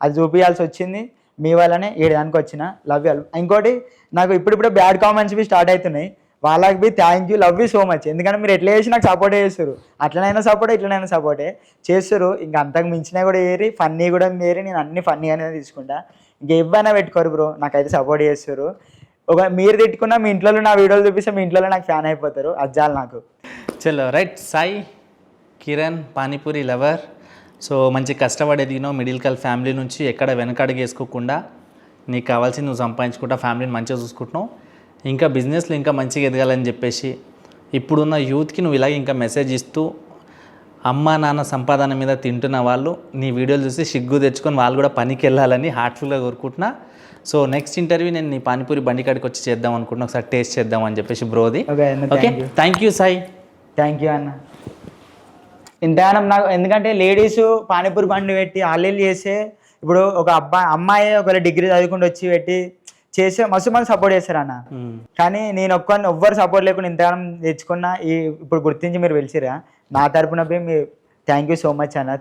అది చూపించాల్సి వచ్చింది. మీ వల్లనే ఏడానికి వచ్చిన. Love you. ఇంకోటి నాకు ఇప్పుడిప్పుడే బ్యాడ్ కామెంట్స్ బి స్టార్ట్ అవుతున్నాయి, వాళ్ళకి బి thank you, love you so much. ఎందుకంటే మీరు ఎట్లా చేసి నాకు సపోర్ట్ చేస్తారు, ఇట్లనైనా సపోర్టే చేస్తారు. ఇంకా అంతకు మించినా కూడా ఏరి, ఫన్నీ కూడా ఏరి, నేను అన్ని ఫన్నీగానే తీసుకుంటా. ఇంక ఇవ్వైనా పెట్టుకోరు బ్రో, నాకైతే సపోర్ట్ చేస్తారు. ఒక మీరు తిట్టుకున్నా మీ ఇంట్లో నా వీడియోలు చూపిస్తే మీ ఇంట్లో నాకు ఫ్యాన్ అయిపోతారు, అజ్జాలు నాకు. చలో right. Sai Kiran panipuri lover. So మంచి కష్టపడి ఎదిగినావు, మిడిల్ క్లాస్ ఫ్యామిలీ నుంచి ఎక్కడ వెనకడుగు వేసుకోకుండా నీకు కావాల్సింది నువ్వు సంపాదించుకుంటా, ఫ్యామిలీని మంచిగా చూసుకుంటున్నావు. ఇంకా బిజినెస్లో ఇంకా మంచిగా ఎదగాలని చెప్పేసి ఇప్పుడున్న యూత్కి నువ్వు ఇలాగే ఇంకా మెసేజ్ ఇస్తూ, అమ్మ నాన్న సంపాదన మీద తింటున్న వాళ్ళు నీ వీడియోలు చూసి సిగ్గు తెచ్చుకొని వాళ్ళు కూడా పనికి వెళ్ళాలని హార్ట్ఫుల్గా కోరుకుంటున్నా. సో నెక్స్ట్ ఇంటర్వ్యూ నేను నీ పానీపూరి బండి కాడికి వచ్చి చేద్దాం అనుకుంటున్నా, ఒకసారి టేస్ట్ చేద్దాం అని చెప్పేసి బ్రోది. Okay, thank you Sai. Thank you అన్న. ఇంతగానం నాకు, ఎందుకంటే లేడీస్ పానీపూరి బండి పెట్టి ఆల్రెడీ చేస్తే, ఇప్పుడు ఒక అమ్మాయి ఒకవేళ డిగ్రీ చదువుకుంటూ వచ్చి పెట్టి చేస్తే మస్తు మంది సపోర్ట్ చేస్తారు అన్న. కానీ నేను ఎవ్వరు సపోర్ట్ లేకుండా ఇంతగానం తెచ్చుకున్నా, ఇప్పుడు గుర్తించి మీరు పిలిచిరా, నా తరపున me thank you so much అన్న.